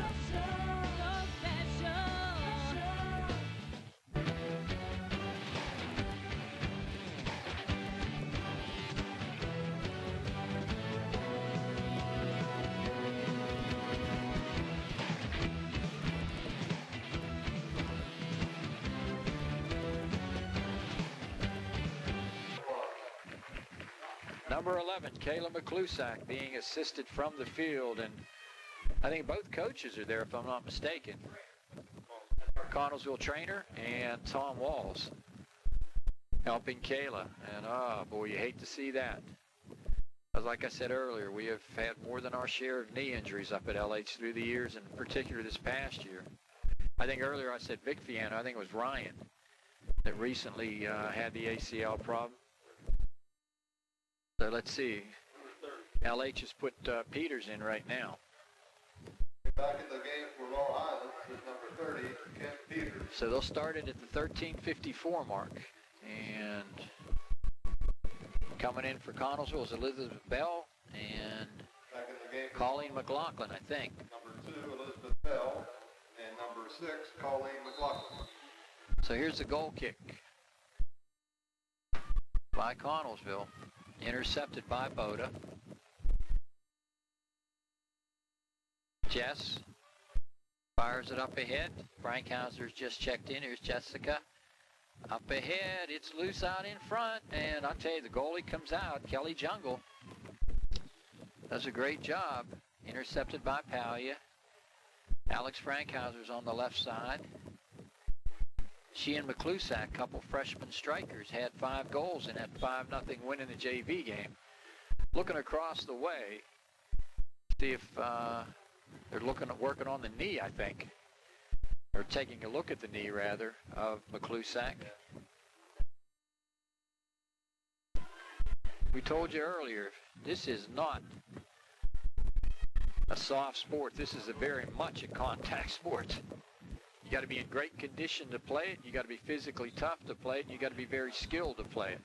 Number 11, Kayla McClusack, being assisted from the field, and I think both coaches are there, if I'm not mistaken. Connellsville trainer and Tom Walls helping Kayla, and boy, you hate to see that. As like I said earlier, we have had more than our share of knee injuries up at LH through the years, and in particular this past year. I think earlier I said Vic Fiano. I think it was Ryan that recently had the ACL problem. So let's see. LH has put Peters in right now. Back in the game for Laurel Highlands is number 30, Kent Peters. So they'll start it at the 13:54 mark. And coming in for Connellsville is Elizabeth Bell and Back in the game, Colleen McLaughlin, I think. number 2, Elizabeth Bell, and number 6, Colleen McLaughlin. So here's the goal kick by Connellsville. Intercepted by Boda. Jess fires it up ahead. Frankhauser's just checked in. Here's Jessica. Up ahead. It's loose out in front. And I'll tell you, the goalie comes out. Kelly Jungle does a great job. Intercepted by Palia. Alex Frankhauser's on the left side. She and McClusack, couple freshman strikers, had 5 goals in that 5-0 win in the JV game. Looking across the way, see if they're looking at working on the knee, I think. Or taking a look at the knee, rather, of McClusack. We told you earlier, this is not a soft sport. This is a very much a contact sport. You got to be in great condition to play it. You got to be physically tough to play it. You got to be very skilled to play it.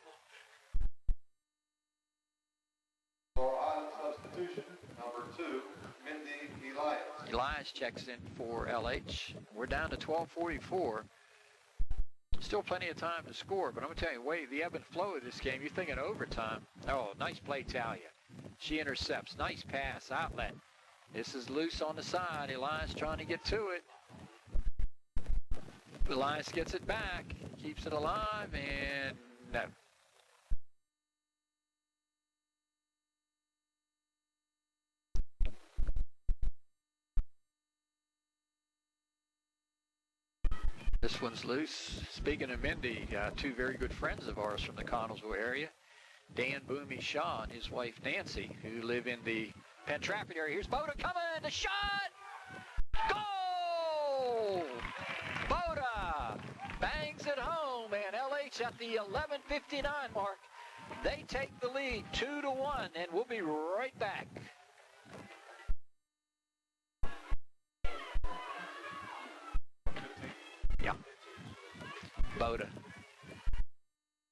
For Island substitution, number 2, Mindy Elias. Elias checks in for LH. We're down to 12:44. Still plenty of time to score, but I'm going to tell you, wait, the ebb and flow of this game, you're thinking overtime. Oh, nice play, Talia. She intercepts. Nice pass, outlet. This is loose on the side. Elias trying to get to it. Elias gets it back, keeps it alive, and no. This one's loose. Speaking of Mindy, 2 very good friends of ours from the Connellsville area, Dan Boomy Shaw and his wife Nancy, who live in the Penn Trafford area. Here's Boda coming, the shot! Goal! Boda bangs it home, and LH at the 11:59 mark. They take the lead 2-1, and we'll be right back. Yeah. Boda.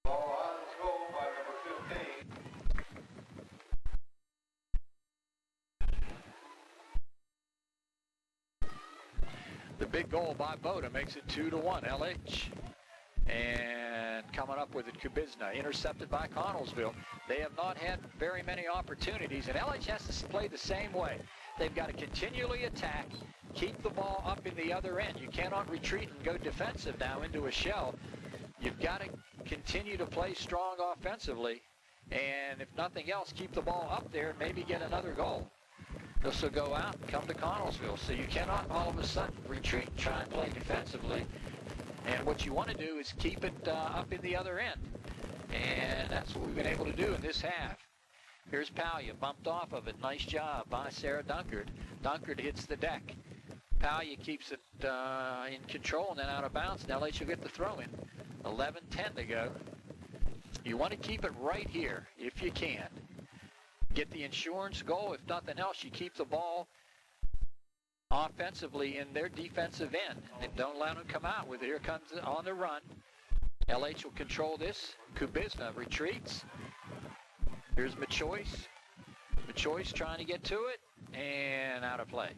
Laurel Highlands goal by number 15, The big goal by Boda makes it 2-1, LH. And coming up with it, Kubizna, intercepted by Connellsville. They have not had very many opportunities, and LH has to play the same way. They've got to continually attack, keep the ball up in the other end. You cannot retreat and go defensive now into a shell. You've got to continue to play strong offensively, and if nothing else, keep the ball up there and maybe get another goal. This will go out and come to Connellsville. So you cannot all of a sudden retreat and try and play defensively. And what you want to do is keep it up in the other end. And that's what we've been able to do in this half. Here's Palia, bumped off of it. Nice job by Sarah Dunkard. Dunkard hits the deck. Palia keeps it in control and then out of bounds. And LH will get the throw in. 11:10 to go. You want to keep it right here if you can. Get the insurance goal. If nothing else, you keep the ball offensively in their defensive end. And don't let them come out with it. Here comes on the run. LH will control this. Kubizna retreats. Here's Machoice. Machoice trying to get to it and out of play.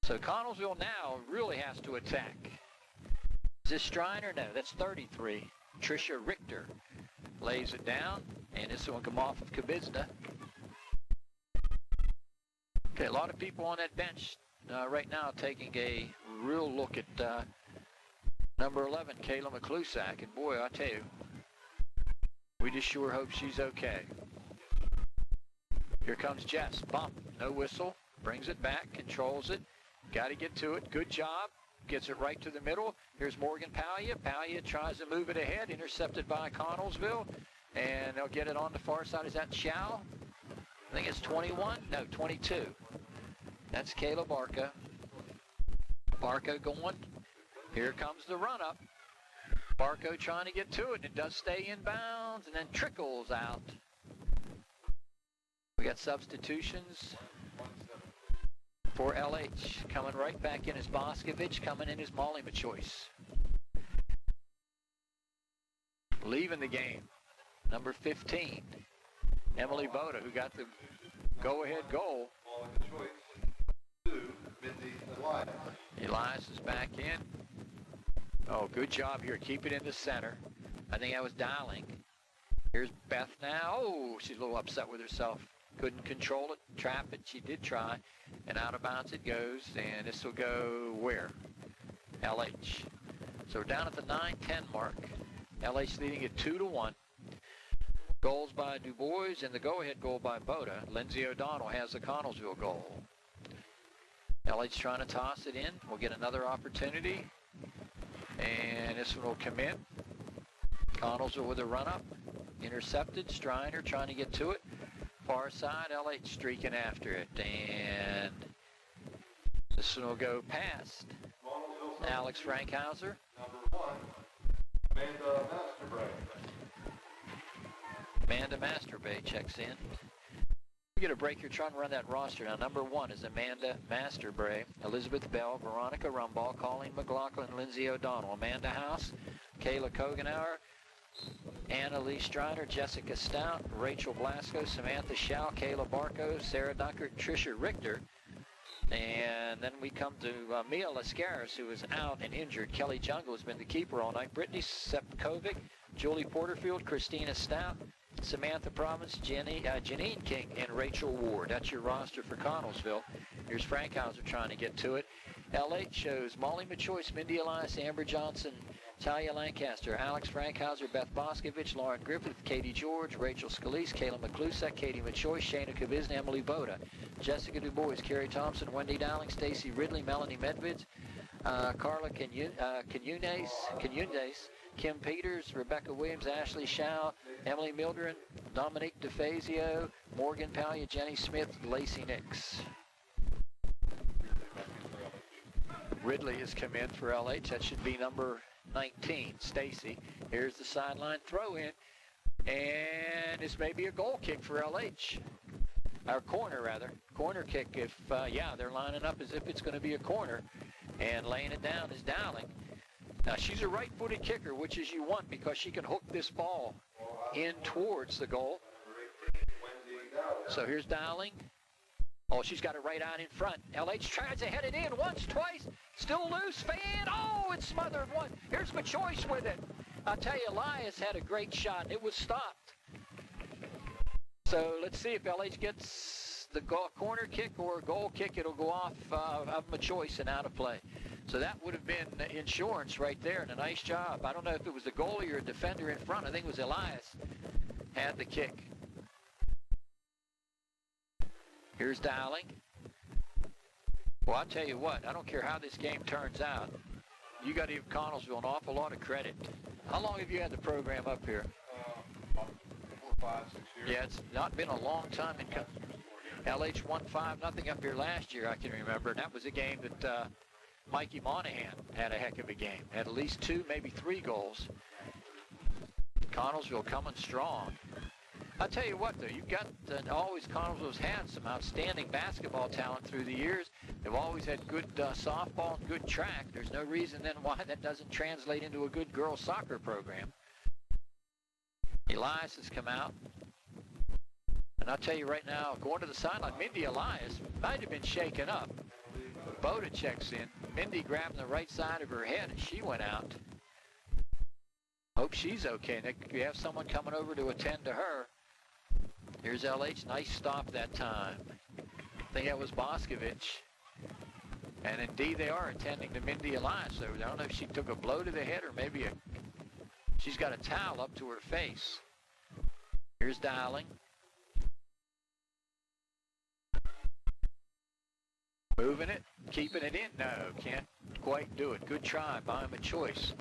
So Connellsville now really has to attack. Is this Striner? No, that's 33. Tricia Richter lays it down, and this one come off of Kubizna. Okay, a lot of people on that bench right now taking a real look at number 11, Kayla McClusack. And boy, I tell you, we just sure hope she's okay. Here comes Jess. Bump. No whistle. Brings it back. Controls it. Got to get to it. Good job. Gets it right to the middle. Here's Morgan Palia. Palia tries to move it ahead. Intercepted by Connellsville. And they'll get it on the far side. Is that Chow? I think it's 21. No, 22. That's Kayla Barca. Barco going. Here comes the run-up. Barco trying to get to it. It does stay in bounds and then trickles out. We got substitutions for LH. Coming right back in is Boscovich. Coming in is Molly Machoice. Leaving the game, number 15, Emily Boda, who got the go-ahead goal. Elias is back in. Oh, good job here. Keep it in the center. I think that was Dowling. Here's Beth now. Oh, she's a little upset with herself. Couldn't control it, trap it. She did try, and out of bounds it goes. And this will go where? LH. So we're down at the 9-10 mark. LH leading it 2-1. Goals by Du Bois and the go-ahead goal by Boda. Lindsay O'Donnell has the Connellsville goal. LH trying to toss it in. We'll get another opportunity. And this one will come in. Connellsville with a run-up. Intercepted. Striner trying to get to it. Far side, LH streaking after it. And this one will go past Alex Frankhauser. Number 1, Amanda Masterbray. Amanda Masterbay checks in. We get a break here trying to run that roster. Now, number 1 is Amanda Masterbray, Elizabeth Bell, Veronica Rumball, Colleen McLaughlin, Lindsay O'Donnell, Amanda House, Kayla Kogenauer, Anna Lee Strider, Jessica Stout, Rachel Blasco, Samantha Schau, Kayla Barco, Sarah Dunkard, Tricia Richter. And then we come to Mia Lascaris, who is out and injured. Kelly Jungle has been the keeper all night. Brittany Sepkovic, Julie Porterfield, Christina Stout, Samantha Province, Janine King, and Rachel Ward. That's your roster for Connellsville. Here's Frankhauser trying to get to it. L8 shows Molly Machoice, Mindy Elias, Amber Johnson, Talia Lancaster, Alex Frankhauser, Beth Boscovich, Lauren Griffith, Katie George, Rachel Scalise, Kayla McClusack, Katie Machoice, Shayna Kubizna, Emily Boda, Jessica Du Bois, Carrie Thompson, Wendy Dowling, Stacy Ridley, Melanie Medvids, Carla Canyunes, Kim Peters, Rebecca Williams, Ashley Schau, Emily Mildren, Dominique DeFazio, Morgan Palia, Jenny Smith, Lacey Nix. Ridley has come in for LH. That should be number 19, Stacy. Here's the sideline throw in, and this may be a goal kick for LH. Or corner, rather. Corner kick if, yeah, they're lining up as if it's going to be a corner. And laying it down is Dowling. Now, she's a right-footed kicker, which is you want because she can hook this ball in towards the goal. So here's Dowling. Oh, she's got it right on in front. LH tries to head it in once, twice. Still loose. Fan. Oh, it's smothered. One. Here's McChoice with it. I'll tell you, Elias had a great shot. It was stopped. So let's see if LH gets the corner kick or goal kick. It'll go off of McChoice and out of play. So that would have been insurance right there, and a nice job. I don't know if it was the goalie or a defender in front. I think it was Elias had the kick. Here's Dowling. Well, I'll tell you what, I don't care how this game turns out. You got to give Connellsville an awful lot of credit. How long have you had the program up here? 4, 5, 6 years. Yeah, it's not been a long time. LH won 5-0 up here last year, I can remember. And that was a game that Mikey Monahan had a heck of a game. Had at least 2, maybe 3 goals. Connellsville coming strong. I'll tell you what, though, you've got always Connellsville's had some outstanding basketball talent through the years. They've always had good softball and good track. There's no reason then why that doesn't translate into a good girls soccer program. Elias has come out. And I'll tell you right now, going to the sideline, Mindy Elias might have been shaken up. Boda checks in. Mindy grabbing the right side of her head, and she went out. Hope she's okay. You have someone coming over to attend to her. Here's LH. Nice stop that time. I think that was Boscovich. And indeed, they are attending to Mindy Elias. So I don't know if she took a blow to the head or maybe she's got a towel up to her face. Here's Dowling. Moving it, keeping it in. No, can't quite do it. Good try by McChoice.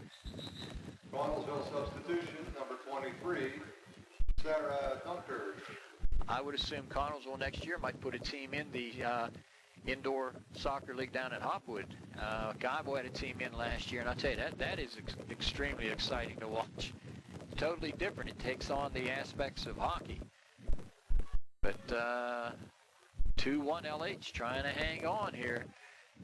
Connellsville substitution, number 23, Sarah Dunker. I would assume Connellsville next year might put a team in the indoor soccer league down at Hopwood. Guybo had a team in last year, and I'll tell you, that is extremely exciting to watch. Totally different. It takes on the aspects of hockey. But 2-1 LH trying to hang on here.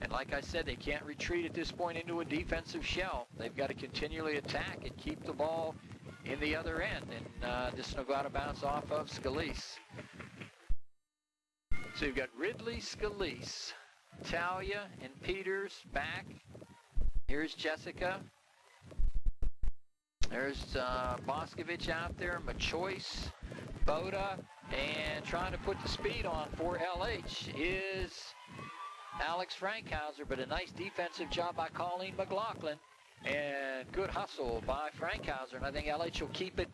And like I said, they can't retreat at this point into a defensive shell. They've got to continually attack and keep the ball in the other end. And this will go out of bounds off of Scalise. So you've got Ridley, Scalise, Talia, and Peters back. Here's Jessica. There's Boscovich out there, McChoice, Boda, and trying to put the speed on for LH is Alex Frankhauser, but a nice defensive job by Colleen McLaughlin, and good hustle by Frankhauser, and I think LH will keep it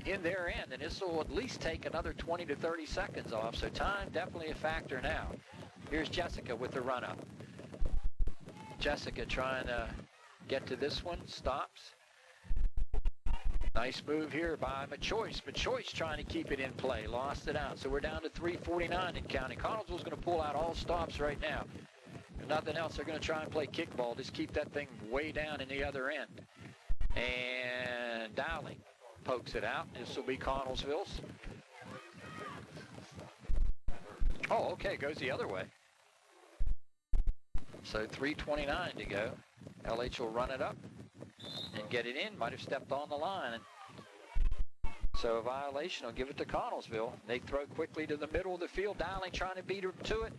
in their end, and this will at least take another 20 to 30 seconds off, so time definitely a factor now. Here's Jessica with the run-up. Jessica trying to get to this one, stops. Nice move here by McChoice. McChoice trying to keep it in play. Lost it out. So we're down to 3:49 in counting. Connellsville's going to pull out all stops right now. If nothing else, they're going to try and play kickball. Just keep that thing way down in the other end. And Dowling pokes it out. This will be Connellsville's. Oh, okay. Goes the other way. So 3:29 to go. LH will run it up and get it in. Might have stepped on the line. So a violation will give it to Connellsville. They throw quickly to the middle of the field. Dowling trying to beat her to it.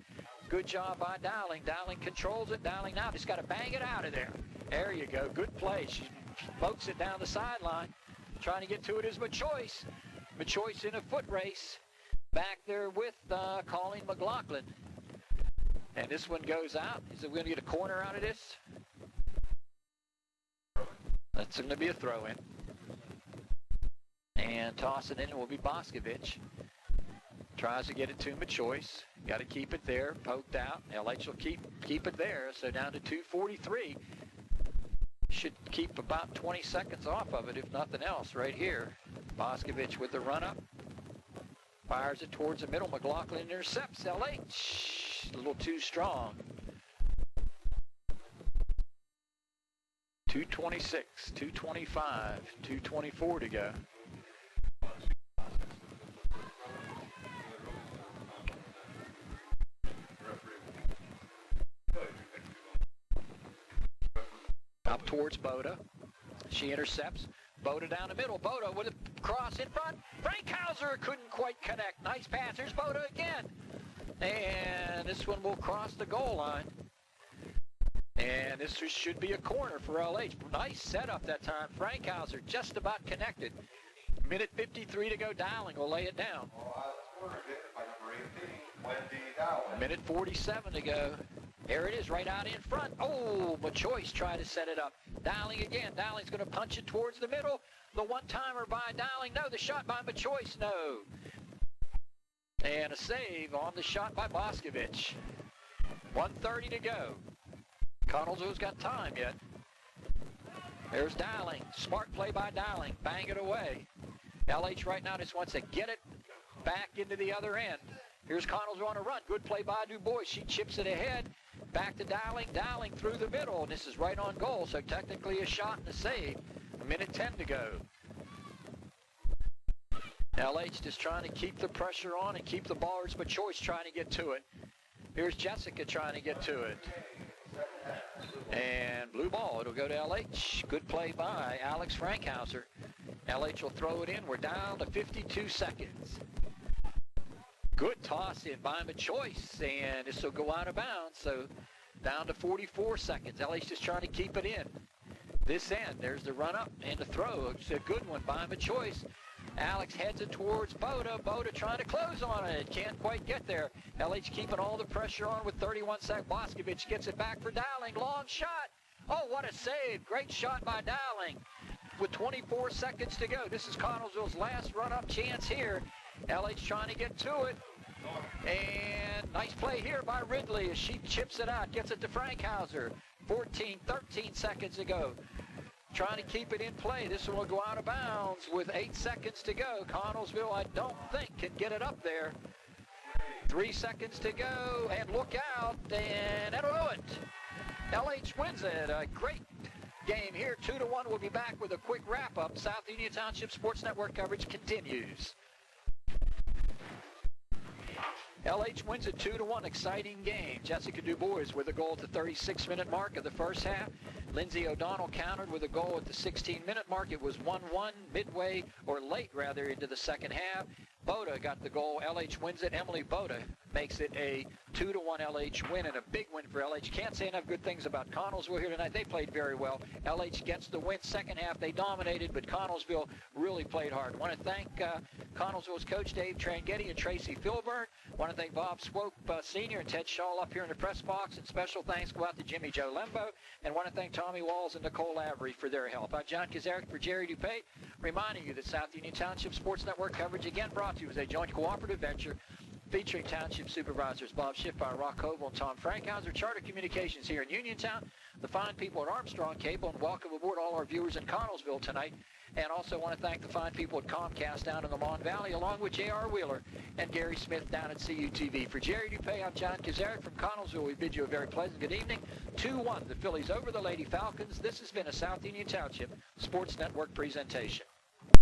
Good job by Dowling. Dowling controls it. Dowling now just got to bang it out of there. There you go. Good play. She pokes it down the sideline. Trying to get to it is McChoice. McChoice in a foot race. Back there with Colleen McLaughlin. And this one goes out. Is it going to get a corner out of this? That's going to be a throw-in. And toss it in will be Boscovich. Tries to get it to McChoice. Got to keep it there. Poked out. LH will keep it there. So down to 2:43. Should keep about 20 seconds off of it, if nothing else, right here. Boscovich with the run-up. Fires it towards the middle. McLaughlin intercepts. LH. A little too strong. 2:26, 2:25, 2:24 to go. Up towards Boda. She intercepts. Boda down the middle. Boda with a cross in front. Frankhauser couldn't quite connect. Nice pass. Here's Boda again. And this one will cross the goal line. And this should be a corner for LH. Nice setup that time. Frankhauser just about connected. Minute 53 to go. Dowling will lay it down. Minute 47 to go. There it is, right out in front. Oh, Machoice tried to set it up. Dowling again. Dowling's going to punch it towards the middle. The one-timer by Dowling. No, the shot by Machoice. No. And a save on the shot by Boscovich. 1:30 to go. Connellsville's got time yet. There's Dowling. Smart play by Dowling. Bang it away. LH right now just wants to get it back into the other end. Here's Connellsville on a run. Good play by DuBois. She chips it ahead. Back to Dowling. Dowling through the middle. And this is right on goal, so technically a shot and a save. A minute 10 to go. LH just trying to keep the pressure on and keep the ball. Here's Machoice trying to get to it. Here's Jessica trying to get to it. And blue ball. It'll go to LH. Good play by Alex Frankhauser. LH will throw it in. We're down to 52 seconds. Good toss in by Machoice, and this will go out of bounds, so down to 44 seconds. LH just trying to keep it in. This end, there's the run up and the throw. It's a good one by Machoice. Alex heads it towards Boda. Boda trying to close on it. Can't quite get there. LH keeping all the pressure on with 31 seconds. Boscovich gets it back for Dowling. Long shot. Oh, what a save. Great shot by Dowling. With 24 seconds to go. This is Connellsville's last run-up chance here. LH trying to get to it. And nice play here by Ridley as she chips it out. Gets it to Frankhauser. 13 seconds to go. Trying to keep it in play. This one will go out of bounds with 8 seconds to go. Connellsville, I don't think, can get it up there. 3 seconds to go, and look out, and that'll do it. LH wins it. A great game here. 2-1. We'll be back with a quick wrap-up. South Union Township Sports Network coverage continues. LH wins a 2-1 exciting game. Jessica DuBois with a goal at the 36-minute mark of the first half. Lindsay O'Donnell countered with a goal at the 16-minute mark. It was 1-1 midway, or late rather, into the second half. Boda got the goal. LH wins it. Emily Boda makes it a 2-1 LH win, and a big win for LH. Can't say enough good things about Connellsville here tonight. They played very well. LH gets the win. Second half, they dominated, but Connellsville really played hard. I want to thank Connellsville's coach, Dave Trangetti, and Tracy Filburn. I want to thank Bob Swope Sr. and Ted Shaw up here in the press box, and special thanks go out to Jimmy Joe Lembo, and want to thank Tommy Walls and Nicole Avery for their help. I'm John Kazarick for Jerry DuPay, reminding you that South Union Township Sports Network coverage again brought to you as a joint cooperative venture featuring Township Supervisors Bob Schiffmeyer, Rock Koval, and Tom Frankhauser, Charter Communications here in Uniontown, the fine people at Armstrong Cable, and welcome aboard all our viewers in Connellsville tonight. And also want to thank the fine people at Comcast down in the Mon Valley, along with J.R. Wheeler and Gary Smith down at CUTV. For Jerry DuPay, I'm John Kazarick from Connellsville. We bid you a very pleasant good evening. 2-1, the Phillies over the Lady Falcons. This has been a South Union Township Sports Network presentation.